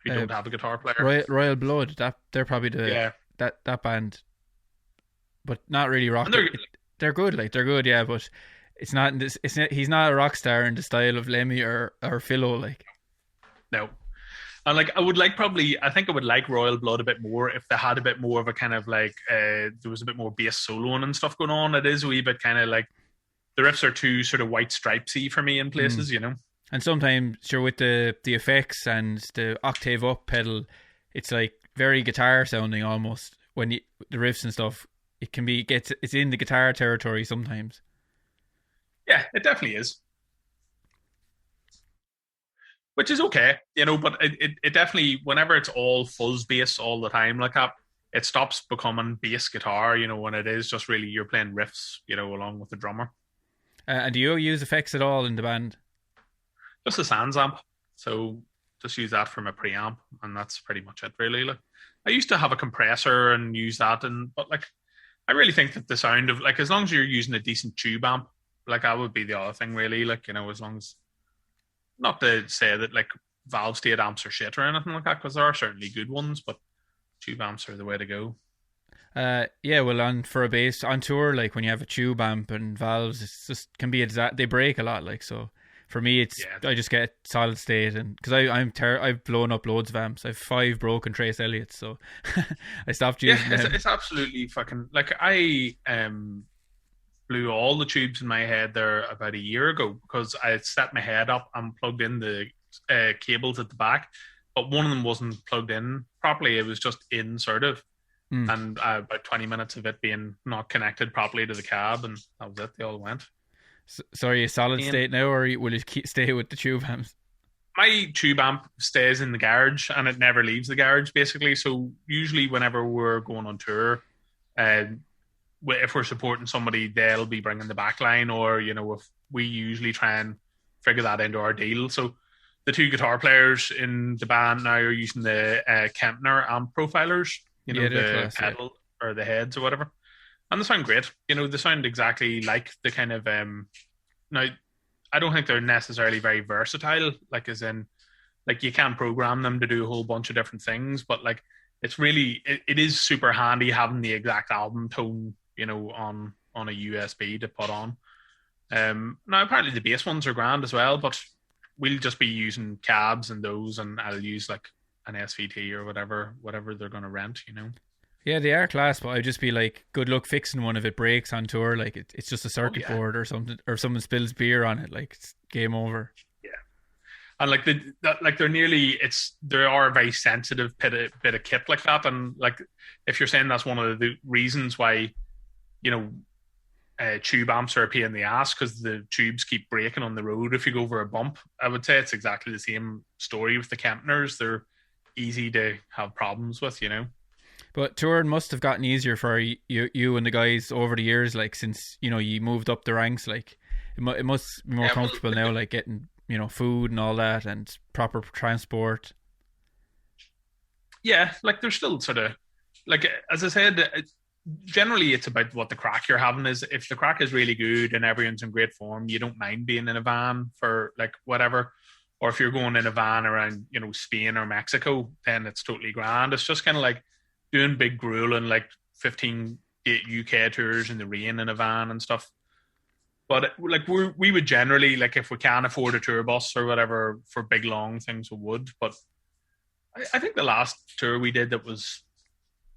Who don't have a guitar player? Royal Blood. They're probably that band, but not really rock. They're good, like they're good, yeah. But it's not. He's not a rock star in the style of Lemmy or Philo, like. No. And like I think I would like Royal Blood a bit more if they had a bit more of a kind of like there was a bit more bass soloing and stuff going on. It is a wee bit kind of like the riffs are too sort of White Stripesy for me in places, you know. And sometimes, sure, with the effects and the octave up pedal, it's like very guitar sounding almost. when the riffs and stuff, it can be it's in the guitar territory sometimes. Yeah, it definitely is. Which is okay, but it definitely, whenever it's all fuzz bass all the time like that, it stops becoming bass guitar, when it is just really you're playing riffs, along with the drummer. And do you use effects at all in the band? Just a Sans amp. So just use that from a preamp, and that's pretty much it, really. Like, I used to have a compressor and use that, but like, I really think that the sound of, like, as long as you're using a decent tube amp, like, that would be the other thing, really. Like, as long as, not to say that like valve state amps are shit or anything like that, because there are certainly good ones, but tube amps are the way to go. Yeah, well, for a bass on tour, like when you have a tube amp and valves, it's just can be they break a lot. Like, so for me, it's I just get solid state, and because I've blown up loads of amps. I've 5 broken Trace Elliots, so I stopped using them. It's absolutely fucking, like, I blew all the tubes in my head there about a year ago because I had set my head up and plugged in the cables at the back, but one of them wasn't plugged in properly. It was just inserted. And about 20 minutes of it being not connected properly to the cab, and that was it. They all went. So are you solid state now, or will you stay with the tube amps? My tube amp stays in the garage, and it never leaves the garage, basically. So usually whenever we're going on tour, if we're supporting somebody, they'll be bringing the back line, or, if we usually try and figure that into our deal. So the 2 guitar players in the band now are using the Kempner amp profilers, the pedal or the heads or whatever. And they sound great. They sound exactly like the kind of... now, I don't think they're necessarily very versatile, like, as in, like, you can program them to do a whole bunch of different things, but, like, it's really... It is super handy having the exact album tone, on a USB to put on. Now, apparently the bass ones are grand as well, but we'll just be using cabs and those, and I'll use, like, an SVT or whatever they're going to rent, Yeah, they are class, but I'd just be like, good luck fixing one if it breaks on tour. Like, it's just a circuit board or something, or someone spills beer on it. Like, it's game over. Yeah, and like they are a very sensitive bit of kit like that, and like, if you're saying that's one of the reasons why, tube amps are a pain in the ass, because the tubes keep breaking on the road if you go over a bump. I would say it's exactly the same story with the Kempners. They're easy to have problems with, But touring must have gotten easier for you and the guys over the years, like, since you moved up the ranks. Like, it must be more comfortable now, like getting food and all that, and proper transport. Yeah, like, there's still sort of, like, as I said, generally it's about what the crack you're having is. If the crack is really good and everyone's in great form, you don't mind being in a van for, like, whatever. Or if you're going in a van around, Spain or Mexico, then it's totally grand. It's just kind of like doing big grueling, like 15 UK tours in the rain in a van and stuff. But like, we would generally, like, if we can afford a tour bus or whatever for big long things, we would. But I think the last tour we did that was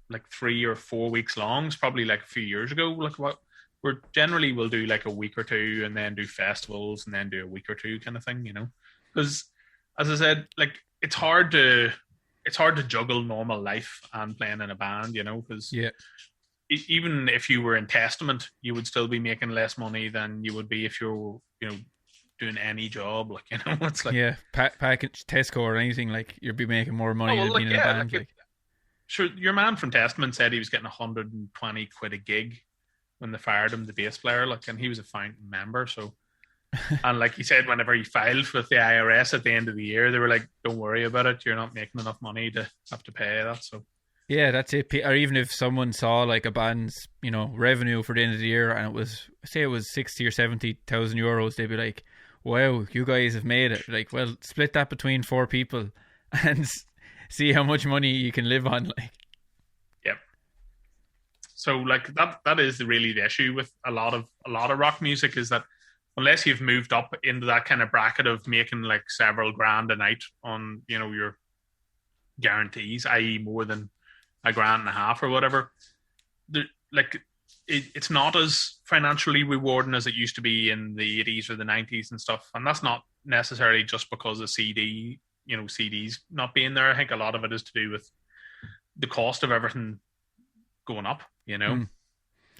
like 3 or 4 weeks long is probably like a few years ago. Like, we'll do like a week or two and then do festivals and then do a week or two kind of thing, because, as I said, like, it's hard to juggle normal life and playing in a band, because even if you were in Testament, you would still be making less money than you would be if you're doing any job, like, it's like, package Tesco or anything, like, you'd be making more money than being in a band. Like, sure, your man from Testament said he was getting 120 quid a gig when they fired him, the bass player, like, and he was a founding member, so. And like he said, whenever he filed with the IRS at the end of the year, they were like, don't worry about it, you're not making enough money to have to pay that. So yeah, that's it. Or even if someone saw like a band's revenue for the end of the year and it was 60 or 70,000 euros, they'd be like, wow, you guys have made it. Like, well, split that between 4 people and see how much money you can live on. Like, yep. So like, that is really the issue with a lot of rock music, is that unless you've moved up into that kind of bracket of making like several grand a night on, your guarantees, i.e. more than $1.50 or whatever, it's not as financially rewarding as it used to be in the 80s or the 90s and stuff. And that's not necessarily just because of CDs not being there. I think a lot of it is to do with the cost of everything going up, you know. Mm.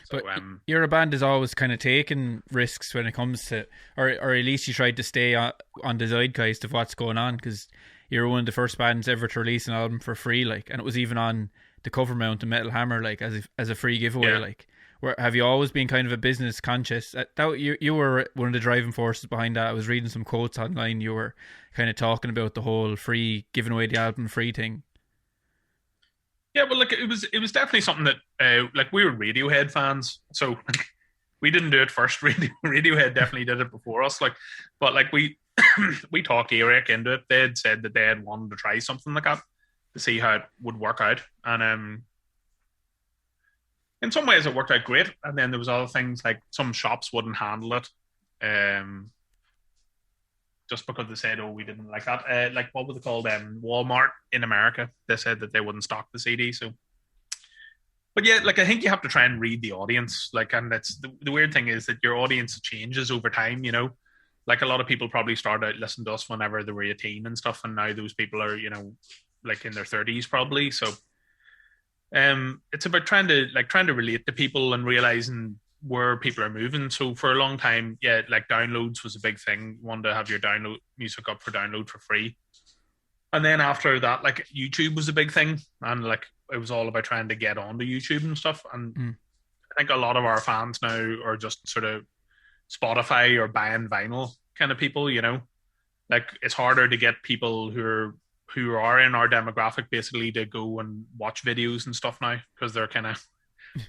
So, But you're a band is always kind of taking risks when it comes to, or at least you tried to stay on the zeitgeist of what's going on, because you're one of the first bands ever to release an album for free, like, and it was even on the cover mount of Metal Hammer, like as a free giveaway, like. Have you always been kind of a business conscious? You were one of the driving forces behind that. I was reading some quotes online. You were kind of talking about the whole free, giving away the album free thing. Yeah, well, like it was definitely something that like we were Radiohead fans, so we didn't do it first. Radiohead definitely did it before us. Like, but like we we talked Eric into it. They had said that they had wanted to try something like that to see how it would work out, and in some ways it worked out great, and then there was other things like some shops wouldn't handle it, just because they said, "Oh, we didn't like that." Like what was it called? Walmart in America. They said that they wouldn't stock the CD. So, but yeah, like I think you have to try and read the audience. Like, and that's the weird thing is that your audience changes over time. You know, like a lot of people probably started out listening to us whenever they were 18 and stuff, and now those people are, you know, like in their 30s probably. So. It's about trying to relate to people and realizing where people are moving. So for a long time, yeah, like downloads was a big thing. You wanted to have your download music up for download for free. And then after that, like YouTube was a big thing. And like it was all about trying to get onto YouTube and stuff. And I think a lot of our fans now are just sort of Spotify or buying vinyl kind of people, you know. Like it's harder to get people who are in our demographic basically to go and watch videos and stuff now, because they're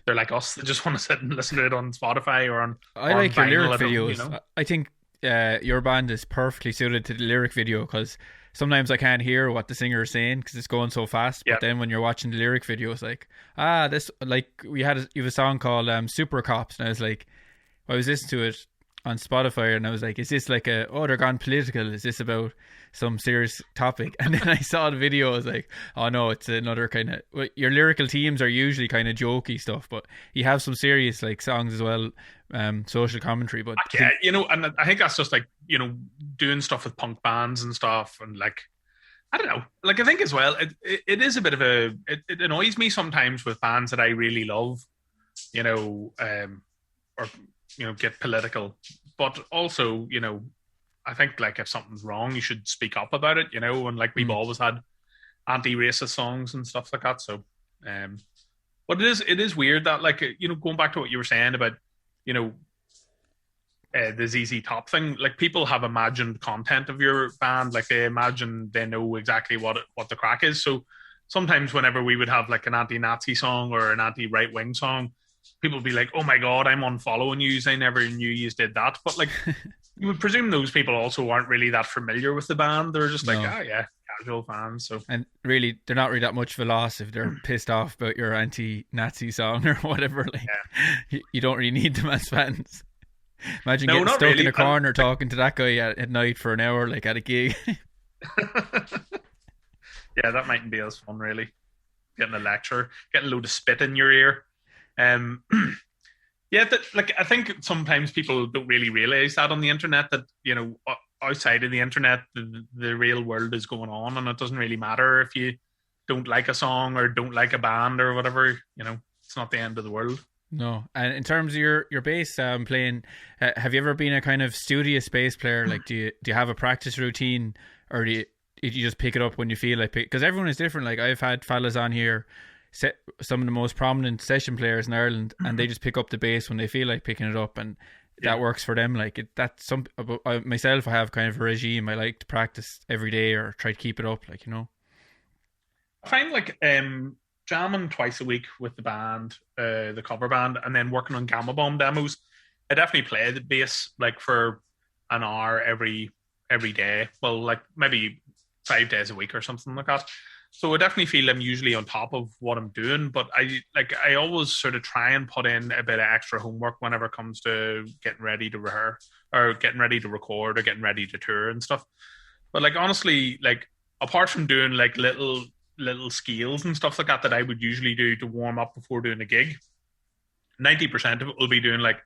like us. They just want to sit and listen to it on Spotify or on. I like your lyric videos. You know? I think your band is perfectly suited to the lyric video, because sometimes I can't hear what the singer is saying because it's going so fast. But then when you're watching the lyric video, it's like, this, like you have a song called Super Cops, and I was like, I was listening to it on Spotify, and I was like, is this like they're gone political? Is this about some serious topic? And then I saw the video, I was like, oh no, it's another kind of, your lyrical themes are usually kind of jokey stuff, but you have some serious like songs as well, social commentary. But yeah, you know, and I think that's just like, you know, doing stuff with punk bands and stuff, and like, I don't know, like I think as well, it is a bit of it annoys me sometimes with bands that I really love, you know, or you know, get political, but also, you know, I think like if something's wrong, you should speak up about it, you know, and like we've always had anti-racist songs and stuff like that. So, but it is weird that, like, you know, going back to what you were saying about, you know, the ZZ Top thing, like people have imagined content of your band, like they imagine they know exactly what the crack is. So sometimes whenever we would have like an anti-Nazi song or an anti-right-wing song, people would be like, oh my God, I'm unfollowing you. I never knew you did that. But like, you would presume those people also aren't really that familiar with the band. They're just like, yeah, casual fans. So, and really, they're not really that much of a loss if they're pissed off about your anti-Nazi song or whatever. Like, you don't really need them as fans. Imagine getting stuck in a corner talking to that guy at night for an hour, like at a gig. Yeah, that mightn't be as fun, really. Getting a lecture, getting a load of spit in your ear. Yeah, like I think sometimes people don't really realize that on the internet, that, you know, outside of the internet, the real world is going on, and it doesn't really matter if you don't like a song or don't like a band or whatever. You know, it's not the end of the world. No. And in terms of your bass playing, have you ever been a kind of studious bass player? Like, do you have a practice routine, or do you just pick it up when you feel like it? Because everyone is different. Like, I've had fellas on here, some of the most prominent session players in Ireland, and they just pick up the bass when they feel like picking it up, and that works for them. Like, myself, I have kind of a regime. I like to practice every day or try to keep it up, like, you know. I find like jamming twice a week with the band, the cover band, and then working on Gama Bomb demos. I definitely play the bass like for an hour every day. Well, like maybe 5 days a week or something like that. So I definitely feel I'm usually on top of what I'm doing, but I always sort of try and put in a bit of extra homework whenever it comes to getting ready to rehearse or getting ready to record or getting ready to tour and stuff. But like, honestly, like apart from doing like little scales and stuff like that I would usually do to warm up before doing a gig, 90% of it will be doing like,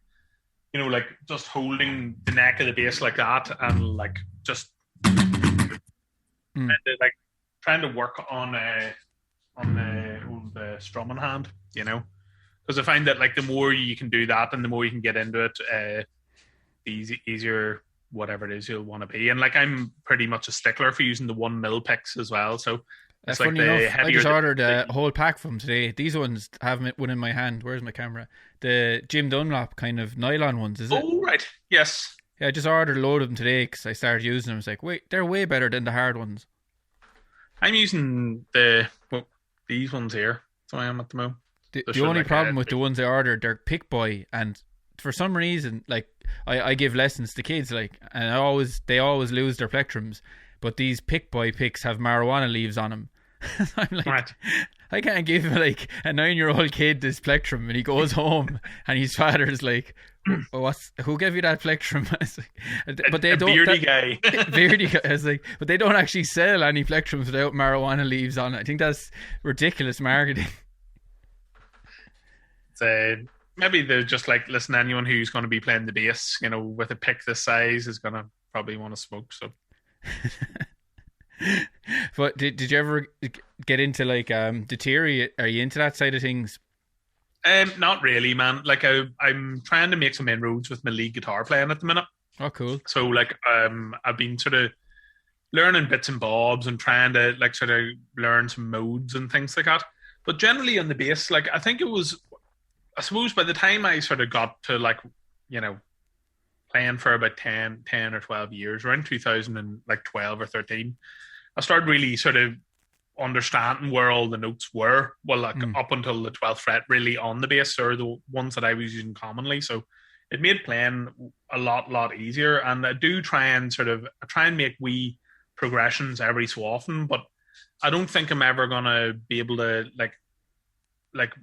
you know, like just holding the neck of the bass like that, and like just trying to work on the strumming hand, you know. because I find that like the more you can do that and the more you can get into it, the easier whatever it is you'll want to be. And like I'm pretty much a stickler for using the 1 mil picks as well. So it's like Funny the enough, I heavier just ordered the, a whole pack from today. These ones have one in my hand. Where's my camera? The Jim Dunlop kind of nylon ones, is it? Oh, right. Yes. Yeah, I just ordered a load of them today because I started using them. I was like, wait, they're way better than the hard ones. I'm using these ones here. So I am at the moment. The only problem with the ones I ordered, they're Pick Boy, and for some reason, like I give lessons to kids, like, and they always lose their plectrums, but these Pick Boy picks have marijuana leaves on them. I'm like, right. I can't give like a 9-year-old kid this plectrum, and he goes home, and his father's like, who gave you that plectrum? Like, but they don't. Beardy guy. Beardy guy. I was like, but they don't actually sell any plectrums without marijuana leaves on it. I think that's ridiculous marketing. Maybe they're just like, listen, anyone who's going to be playing the bass, you know, with a pick this size is going to probably want to smoke. So, but did you ever get into like the theory? Are you into that side of things? Not really, man. Like I'm trying to make some inroads with my lead guitar playing at the minute. Oh, cool. So like I've been sort of learning bits and bobs and trying to like sort of learn some modes and things like that. But generally on the bass, like I think I suppose by the time I sort of got to like, you know, playing for about 10 or 12 years, around 2012 or 13, I started really sort of understanding where all the notes were. Well, like up until the 12th fret really on the bass, or the ones that I was using commonly. So it made playing a lot easier. And I do try and make wee progressions every so often, but I don't think I'm ever going to be able to like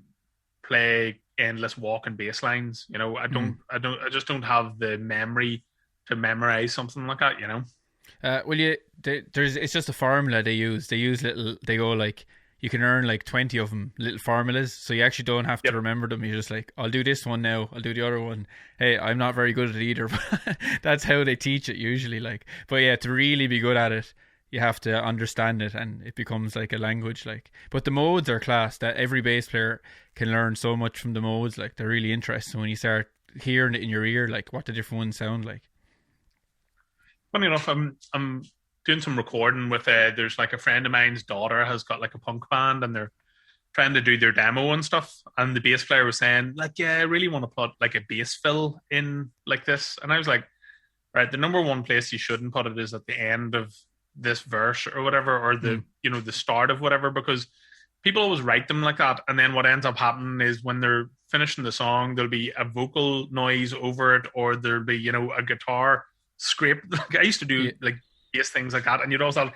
play endless walking bass lines. You know, I just don't have the memory to memorize something like that, you know. It's just a formula they use. They go like, you can earn like 20 of them, little formulas, so you actually don't have to remember them. You're just like, I'll do this one now, I'll do the other one. Hey, I'm not very good at either, but that's how they teach it usually. Like, but yeah, to really be good at it, you have to understand it, and it becomes like a language. Like, but the modes are class. That every bass player can learn so much from the modes. Like, they're really interesting when you start hearing it in your ear, like what the different ones sound like. Funny enough, I'm doing some recording with there's like a friend of mine's daughter has got like a punk band, and they're trying to do their demo and stuff. And the bass player was saying like, yeah, I really want to put like a bass fill in like this. And I was like, right, the number one place you shouldn't put it is at the end of this verse or whatever, or the you know, the start of whatever, because people always write them like that, and then what ends up happening is when they're finishing the song, there'll be a vocal noise over it, or there'll be, you know, a guitar scrape. Like I used to do like bass things like that, and you'd always have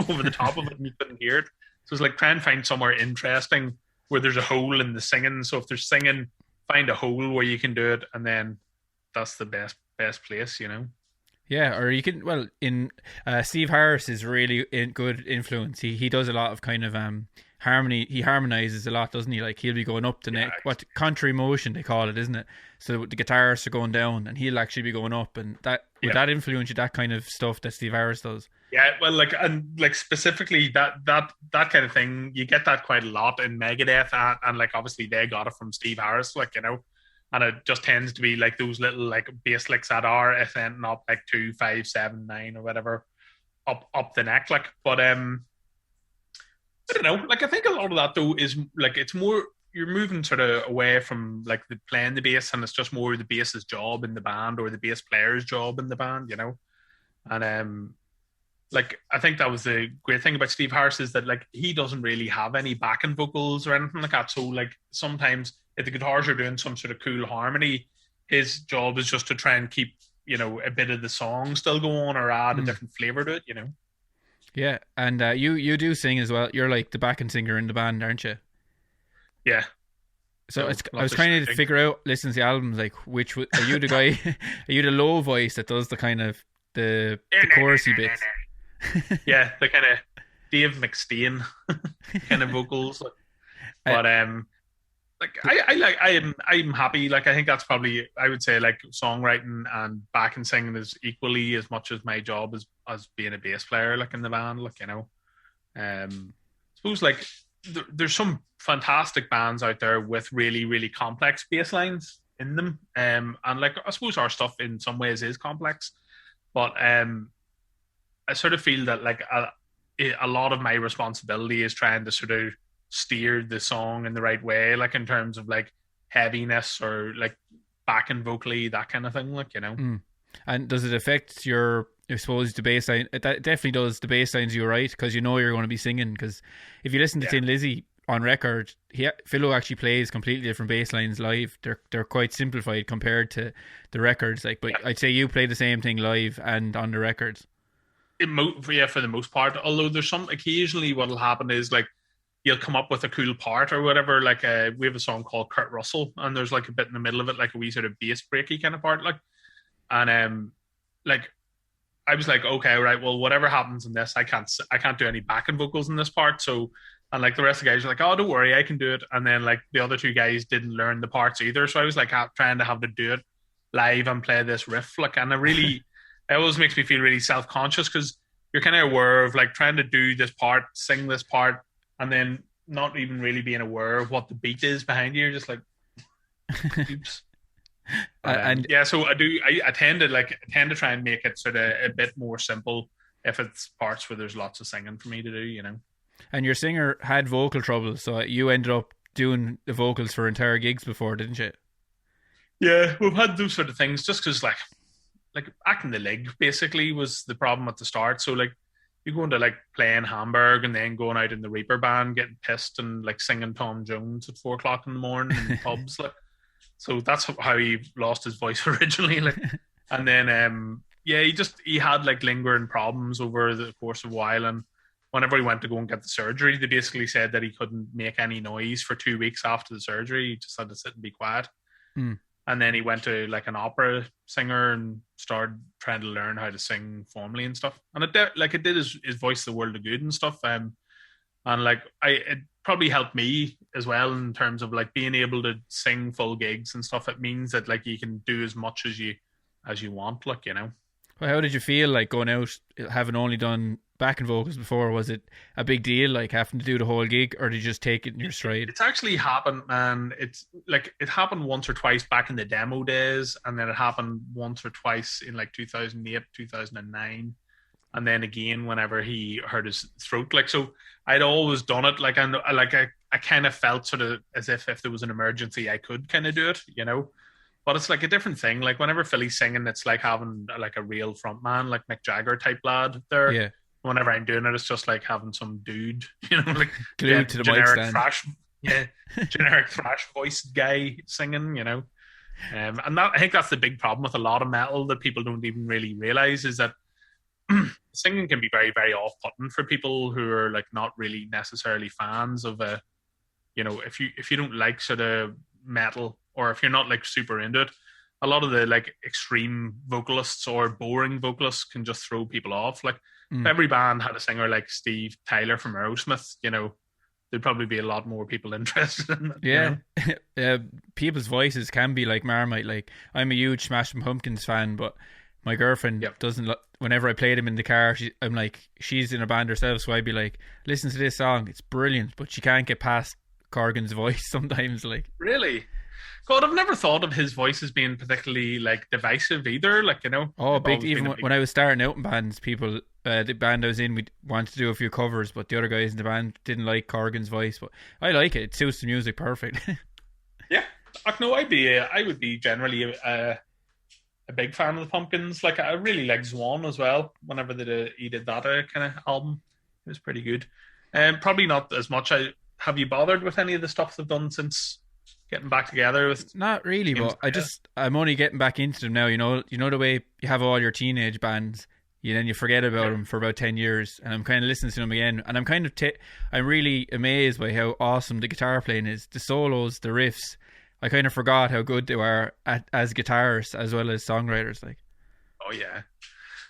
over the top of it and you couldn't hear it. So it's like try and find somewhere interesting where there's a hole in the singing. So if there's singing, find a hole where you can do it, and then that's the best place, you know. Yeah, or you can, well, in Steve Harris is really good influence. He does a lot of kind of harmony. He harmonizes a lot, doesn't he? Like, he'll be going up the neck, what contrary motion they call it, isn't it? So the guitarists are going down, and he'll actually be going up, and that would that influence you, that kind of stuff that Steve Harris does? Yeah, well, like, and like specifically that kind of thing, you get that quite a lot in Megadeth, and like obviously they got it from Steve Harris, like, you know. And it just tends to be like those little like bass licks that are ascending up like 2, 5, 7, 9 or whatever up the neck. Like, but I don't know. Like, I think a lot of that though is like, it's more, you're moving sort of away from like the playing the bass, and it's just more the bass's job in the band, or the bass player's job in the band, you know. And like, I think that was the great thing about Steve Harris, is that like he doesn't really have any backing vocals or anything like that. So like sometimes if the guitars are doing some sort of cool harmony, his job is just to try and keep, you know, a bit of the song still going, or add a different flavor to it, you know. Yeah, and you do sing as well. You're like the backing singer in the band, aren't you? Yeah. So I was trying to figure out, listening to the albums, like, which are you the guy? Are you the low voice that does the kind of the chorusy bits? Yeah, the kind of Dave McStein kind of vocals. But like I'm happy. Like, I think that's probably, I would say, like, songwriting and backing singing is equally as much as my job as being a bass player, like, in the band, like, you know. I suppose like there's some fantastic bands out there with really, really complex bass lines in them. And like I suppose our stuff in some ways is complex, but I sort of feel that like a lot of my responsibility is trying to sort of steer the song in the right way, like in terms of like heaviness or like backing vocally, that kind of thing, like, you know. And does it affect your, I suppose, the bass line? It definitely does. The bass lines you write, because you know you're going to be singing. Because if you listen to Tin Lizzy on record, Philo actually plays completely different bass lines live. They're quite simplified compared to the records. Like, but I'd say you play the same thing live and on the records. For the most part. Although there's some occasionally what'll happen is like you'll come up with a cool part or whatever. Like we have a song called Kurt Russell, and there's like a bit in the middle of it, like a wee sort of bass breaky kind of part, like. And like I was like, okay, right, well, whatever happens in this, I can't do any backing vocals in this part. So, and like the rest of the guys were like, oh, don't worry, I can do it. And then like the other two guys didn't learn the parts either, so I was like trying to have to do it live and play this riff, like, and it always makes me feel really self-conscious because you're kind of aware of like trying to do this part, sing this part, and then not even really being aware of what the beat is behind you. You're just like, oops. So I tend to try and make it sort of a bit more simple if it's parts where there's lots of singing for me to do, you know. And your singer had vocal trouble, so you ended up doing the vocals for entire gigs before, didn't you? Yeah, we've had those sort of things just because like acting the leg basically was the problem at the start. So like you go into like playing Hamburg and then going out in the Reaper band, getting pissed and like singing Tom Jones at 4:00 in the morning in pubs, like. So that's how he lost his voice originally, like. And then he had like lingering problems over the course of a while, and whenever he went to go and get the surgery, they basically said that he couldn't make any noise for 2 weeks after the surgery. He just had to sit and be quiet. And then he went to like an opera singer and started trying to learn how to sing formally and stuff. And it did his voice the world of good and stuff. And like it probably helped me as well in terms of like being able to sing full gigs and stuff. It means that like you can do as much as you want, like, you know. Well, how did you feel like going out, having only done backing vocals before? Was it a big deal, like having to do the whole gig, or did you just take it in your stride? It's actually happened, man. It's like it happened once or twice back in the demo days, and then it happened once or twice in like 2008, 2009. And then again, whenever he hurt his throat, like, so I'd always done it. Like, I kind of felt sort of as if there was an emergency, I could kind of do it, you know. But it's like a different thing. Like whenever Philly's singing, it's like having like a real front man, like Mick Jagger type lad there. Yeah. Whenever I'm doing it, it's just like having some dude, you know, like glued to the mic stand. Thrash, generic thrash voice guy singing, you know. And I think that's the big problem with a lot of metal that people don't even really realize is that singing can be very, very off-putting for people who are like not really necessarily fans of you know, if you don't like sort of metal, or if you're not like super into it, a lot of the like extreme vocalists or boring vocalists can just throw people off. Like if every band had a singer like Steve Tyler from Aerosmith, you know, there'd probably be a lot more people interested in it. Yeah. You know? People's voices can be like Marmite. Like I'm a huge Smashing Pumpkins fan, but my girlfriend doesn't. Whenever I play them in the car, I'm like, she's in a band herself, so I'd be like, listen to this song, it's brilliant, but she can't get past Corgan's voice sometimes. Like, really? God, I've never thought of his voice as being particularly like divisive either. Like, you know, big. Even when I was starting out in bands, people, the band I was in, we wanted to do a few covers, but the other guys in the band didn't like Corgan's voice. But I like it; it suits the music perfect. Yeah, no, I would be generally a big fan of the Pumpkins. Like, I really like Zwan as well. Whenever he did that kind of album, it was pretty good. Probably not as much. Have you bothered with any of the stuff they've done since getting back together? With not really, but I'm only getting back into them now. You know the way you have all your teenage bands, then you forget about them for about 10 years, and I'm kind of listening to them again, and I'm kind of I'm really amazed by how awesome the guitar playing is, the solos, the riffs. I kind of forgot how good they were as guitarists as well as songwriters. Like, oh yeah,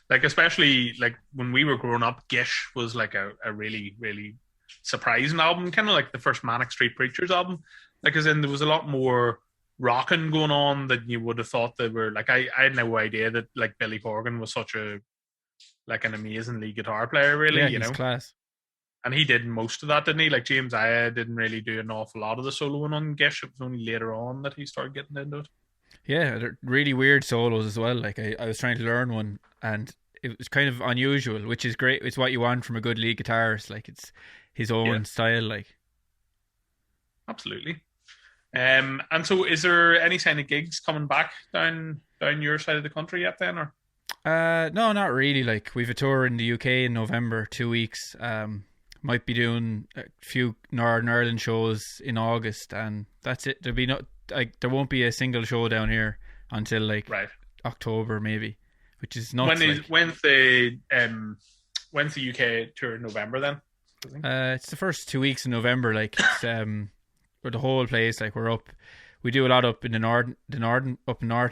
like especially like when we were growing up, Gish was like a really, really surprising album, kind of like the first Manic Street Preachers album. Like, as in there was a lot more rocking going on than you would have thought they were. Like, I had no idea that like Billy Corgan was such an amazing lead guitar player. Really, yeah, you know, class. And he did most of that, didn't he? Like James Aya didn't really do an awful lot of the soloing on Gish. It was only later on that he started getting into it. Yeah, they're really weird solos as well. Like I was trying to learn one, and it was kind of unusual, which is great. It's what you want from a good lead guitarist. Like it's his own style. Like absolutely. And so, is there any sign of gigs coming back down your side of the country yet? Then, or no, not really. Like we've a tour in the UK in November, 2 weeks. Might be doing a few Northern Ireland shows in August, and that's it. There'll be there won't be a single show down here until like October maybe, which is not. When's the UK tour in November then? It's the first 2 weeks in November. Like it's for the whole place. Like we do a lot up in the north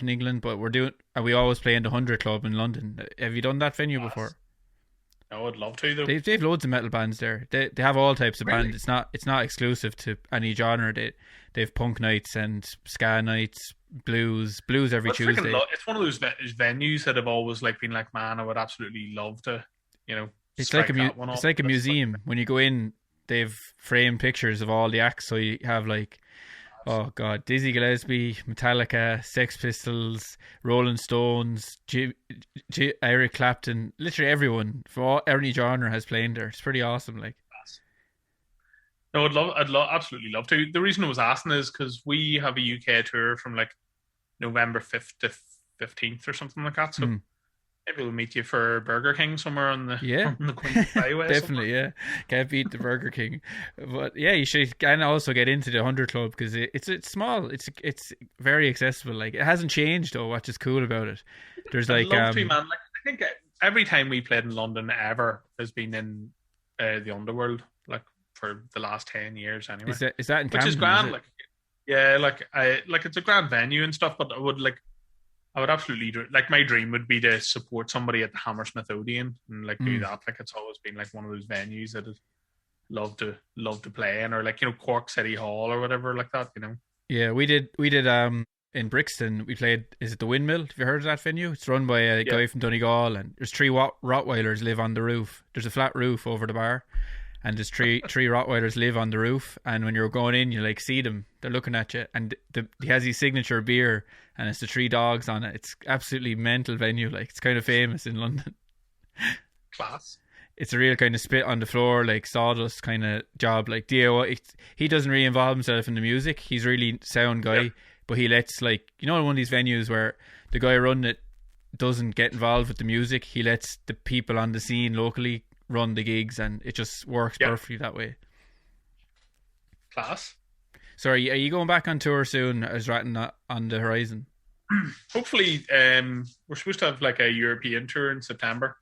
in England, but we always play in the 100 Club in London. Have you done that venue before? I would love to though. They've loads of metal bands there. They have all types of bands. It's not exclusive to any genre. They've punk nights and ska nights, blues every Tuesday. It's one of those venues that have always like been like, man, I would absolutely love to, It's like a museum. When you go in, they've framed pictures of all the acts. So you have like, oh god, Dizzy Gillespie, Metallica, Sex Pistols, Rolling Stones, Eric Clapton, literally everyone for any genre has played there. It's pretty awesome. Like, no, I'd absolutely love to. The reason I was asking is because we have a UK tour from like November 5th to 15th or something like that. So maybe we'll meet you for Burger King somewhere on the Queen's Highway. Definitely, yeah. Can't beat the Burger King. But yeah, you should kind of also get into the 100 Club because it's small. It's very accessible. Like it hasn't changed though, which is cool about it. There's I'd love to, man. Like I think every time we played in London ever has been in the Underworld, like for the last 10 years anyway. Is that in Camden? Which is grand. Like yeah, like it's a grand venue and stuff, but I would absolutely do it. Like my dream would be to support somebody at the Hammersmith Odeon and like do that. Like it's always been like one of those venues that I'd love to play in, or like Cork City Hall or whatever like that. Yeah, we did in Brixton. We played. Is it the Windmill? Have you heard of that venue? It's run by a guy from Donegal, and there's 3 Rottweilers live on the roof. There's a flat roof over the bar, and there's three Rottweilers live on the roof. And when you're going in, you like see them. They're looking at you, and he has his signature beer, and it's the 3 dogs on it. It's absolutely mental venue. Like it's kind of famous in London. Class. It's a real kind of spit on the floor, like sawdust kind of job. Like DIY. He doesn't really involve himself in the music. He's really sound guy, but he lets one of these venues where the guy running it doesn't get involved with the music. He lets the people on the scene locally run the gigs, and it just works perfectly that way. Class. So are you going back on tour soon? Is writing on the horizon? Hopefully, we're supposed to have like a European tour in September.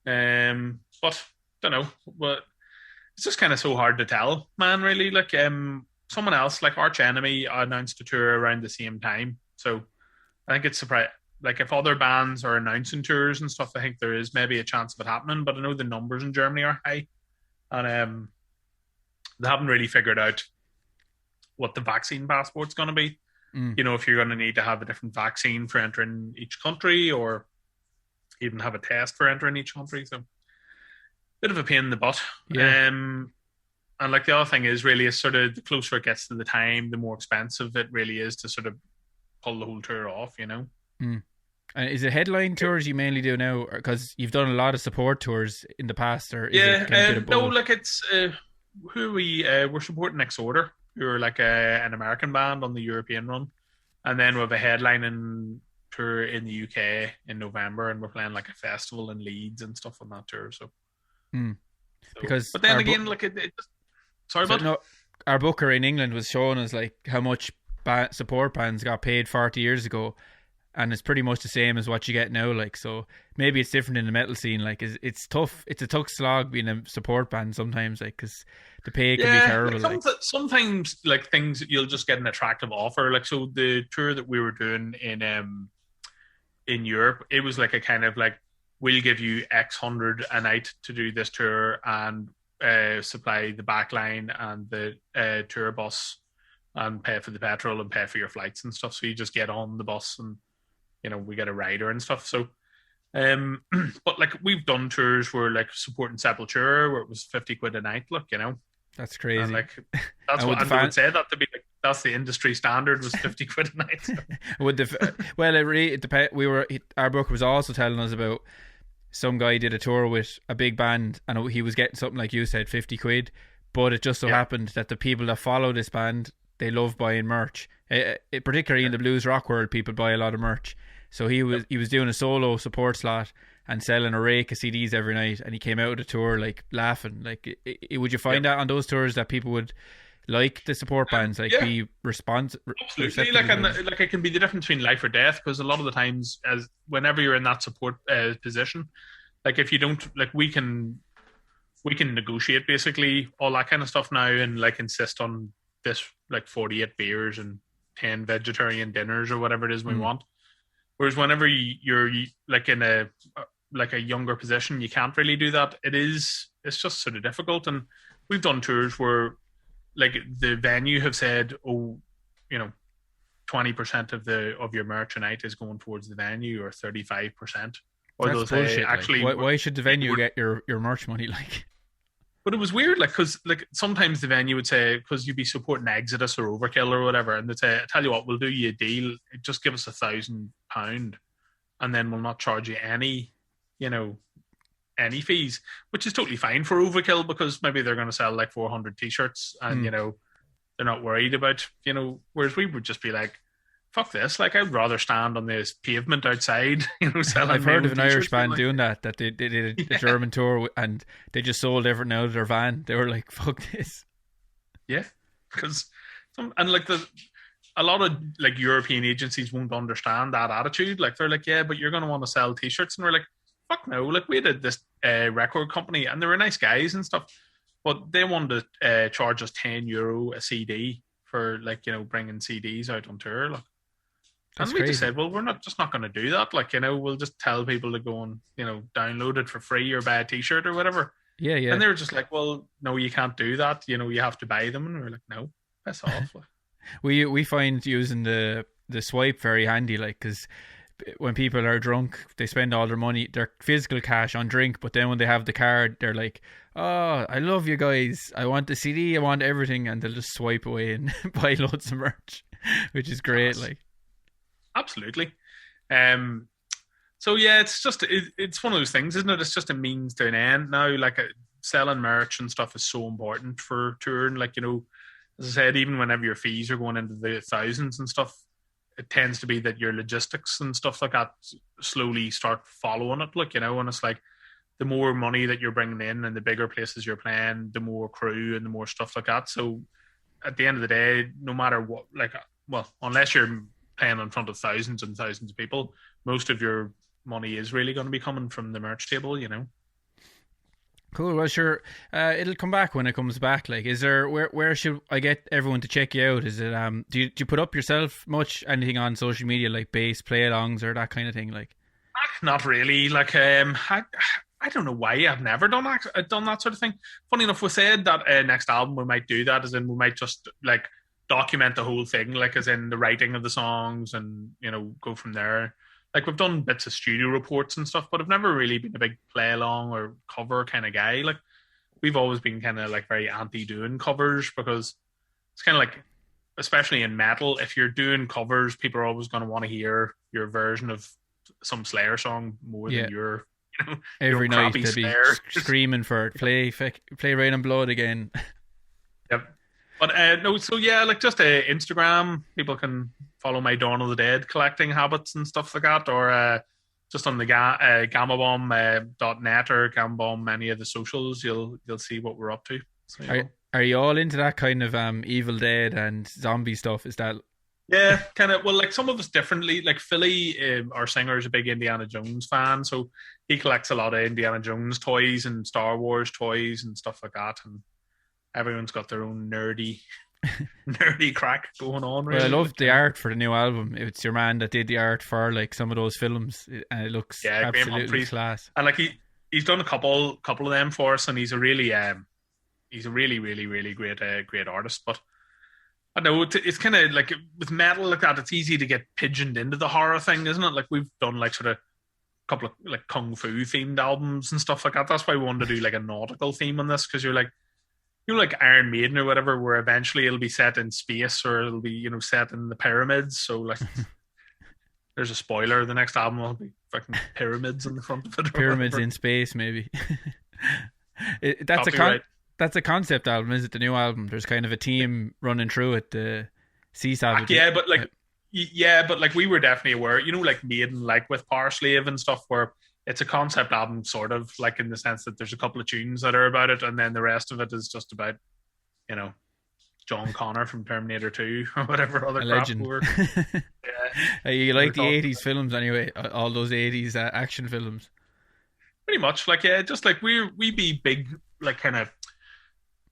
But don't know. But it's just kind of so hard to tell, man. Really, like someone else, like Arch Enemy, announced a tour around the same time. So I think it's surprising. Like if other bands are announcing tours and stuff, I think there is maybe a chance of it happening. But I know the numbers in Germany are high, and they haven't really figured out what the vaccine passport's going to be. If you're going to need to have a different vaccine for entering each country, or even have a test for entering each country. So bit of a pain in the butt. Yeah. And like the other thing is really is sort of the closer it gets to the time, the more expensive it really is to sort of pull the whole tour off, And is it headline tours you mainly do now, because you've done a lot of support tours in the past, or is it kind of a bit of both? No, like it's who we're supporting Next Order, who are like an American band on the European run, and then we have a headlining tour in the UK in November, and we're playing like a festival in Leeds and stuff on that tour. So, because but then again, like our booker in England was showing us like how much support bands got paid 40 years ago, and it's pretty much the same as what you get now. Like, so maybe it's different in the metal scene. Like, it's tough. It's a tough slog being a support band sometimes, like, because the pay can be terrible. Like sometimes, like things, you'll just get an attractive offer. Like, so the tour that we were doing in Europe, it was like a kind of like, we'll give you X hundred a night to do this tour and supply the back line and the tour bus and pay for the petrol and pay for your flights and stuff. So you just get on the bus and we get a rider and stuff. So But like we've done tours where like supporting Sepultura where it was 50 quid a night. Look, That's crazy. and like that's And what Andrew would say that to be like that's the industry standard was 50 quid a night. Would well, it depend. Our broker was also telling us about some guy did a tour with a big band and he was getting something like you said, 50 quid. But it just so happened that the people that follow this band, they love buying merch. Particularly in the blues rock world, people buy a lot of merch. So he was doing a solo support slot and selling a rake of CDs every night, and he came out of the tour like laughing. Like, would you find that on those tours that people would like the support bands, like be responsive? Absolutely, like it can be the difference between life or death, because a lot of the times, as whenever you're in that support position, like if you don't, like we can negotiate basically all that kind of stuff now, and like insist on this like 48 beers and 10 vegetarian dinners or whatever it is we want. Whereas whenever you're like in a younger position, you can't really do that. It's just sort of difficult. And we've done tours where like the venue have said, 20% of your merch tonight is going towards the venue, or 35%. Or that's bullshit. Actually, why should the venue get your merch money? Like, but it was weird, like, because like sometimes the venue would say, because you'd be supporting Exodus or Overkill or whatever, and they'd say, I tell you what, we'll do you a deal. Just give us £1,000, and then we'll not charge you any fees, which is totally fine for Overkill, because maybe they're going to sell like 400 t-shirts, and they're not worried about, whereas we would just be like, fuck this, like I'd rather stand on this pavement outside, selling. I've heard of an Irish band doing that they did a German tour, and they just sold everything out of their van. They were like, fuck this. Yeah, because a lot of like European agencies won't understand that attitude. Like they're like, yeah, but you're going to want to sell t-shirts, and we're like, fuck no. Like we did this record company, and they were nice guys and stuff, but they wanted to charge us €10 a CD for like bringing CDs out on tour. Like, that's and we crazy. just said, well, we're not going to do that. Like, we'll just tell people to go and, download it for free or buy a t-shirt or whatever. Yeah, yeah. And they were just like, well, no, you can't do that. You have to buy them. And we're like, no, piss off. We find using the swipe very handy, like, because when people are drunk, they spend all their money, their physical cash on drink, but then when they have the card, they're like, oh, I love you guys. I want the CD, I want everything. And they'll just swipe away and buy loads of merch, which is great. Like, absolutely. So yeah, it's one of those things, isn't it? It's just a means to an end now. Like selling merch and stuff is so important for touring. Like, as I said, even whenever your fees are going into the thousands and stuff, it tends to be that your logistics and stuff like that slowly start following it. Like, and it's like the more money that you're bringing in and the bigger places you're playing, the more crew and the more stuff like that. So at the end of the day, no matter what, unless you're playing in front of thousands and thousands of people, most of your money is really going to be coming from the merch table. Cool. Well, sure. It'll come back when it comes back. Like, is there where should I get everyone to check you out? Is it do you put up yourself much anything on social media, like bass play-alongs or that kind of thing? Like, not really. Like, I don't know why I've never done that sort of thing. Funny enough, we said that next album we might do that, as in we might just like document the whole thing, like as in the writing of the songs, and go from there. Like we've done bits of studio reports and stuff, but I've never really been a big play along or cover kind of guy. Like we've always been kind of like very anti doing covers, because it's kind of like, especially in metal, if you're doing covers, people are always going to want to hear your version of some Slayer song more than your every your night they'll be screaming for it. Play Rain and Blood again. Yep. But no, so yeah, like just Instagram, people can follow my Dawn of the Dead collecting habits and stuff like that, or just on the gamabomb.net or Gama Bomb, any of the socials, you'll see what we're up to. So, are you all into that kind of Evil Dead and zombie stuff? Is that? Yeah, kind of. Well, like some of us differently. Like Philly, our singer, is a big Indiana Jones fan, so he collects a lot of Indiana Jones toys and Star Wars toys and stuff like that, and everyone's got their own nerdy crack going on. Really. Well, I love the art for the new album. It's your man that did the art for like some of those films, and it looks absolutely class. And like he's done a couple of them for us, and he's a really really great artist. But I know it's kind of like with metal like that, it's easy to get pigeoned into the horror thing, isn't it? Like we've done like sort of couple of like kung fu themed albums and stuff like that. That's why we wanted to do like a nautical theme on this, because you're like, like Iron Maiden or whatever, where eventually it'll be set in space or it'll be, set in the pyramids. So like, there's a spoiler: the next album will be fucking pyramids in the front of it. Pyramids in space, maybe. That's a concept album, is it? The new album. There's kind of a team running through it. The Sea Savage. Yeah, but like. Yeah, but like we were definitely aware, like Maiden, like with Power Slave and stuff, where it's a concept album, sort of like in the sense that there's a couple of tunes that are about it, and then the rest of it is just about, John Connor from Terminator 2 or whatever other crap were. Yeah. You like the 80s films anyway, all those 80s action films? Pretty much, like, yeah, just like we be big, like kind of,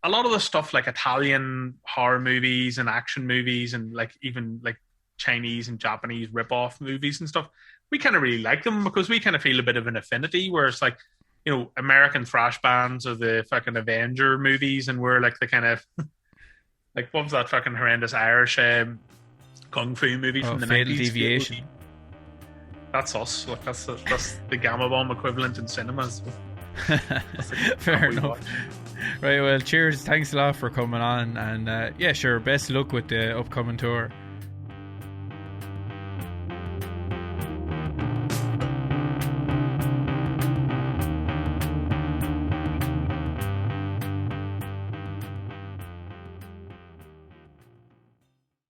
a lot of the stuff like Italian horror movies and action movies and like even like Chinese and Japanese rip-off movies and stuff, we kind of really like them because we kind of feel a bit of an affinity, where it's like, American thrash bands are the fucking Avenger movies, and we're like the kind of like, what was that fucking horrendous Irish kung fu movie from the 90s? Deviation. That's us. Like that's the Gama Bomb equivalent in cinemas. Fair enough. Right, well, cheers. Thanks a lot for coming on, and yeah, sure, best of luck with the upcoming tour.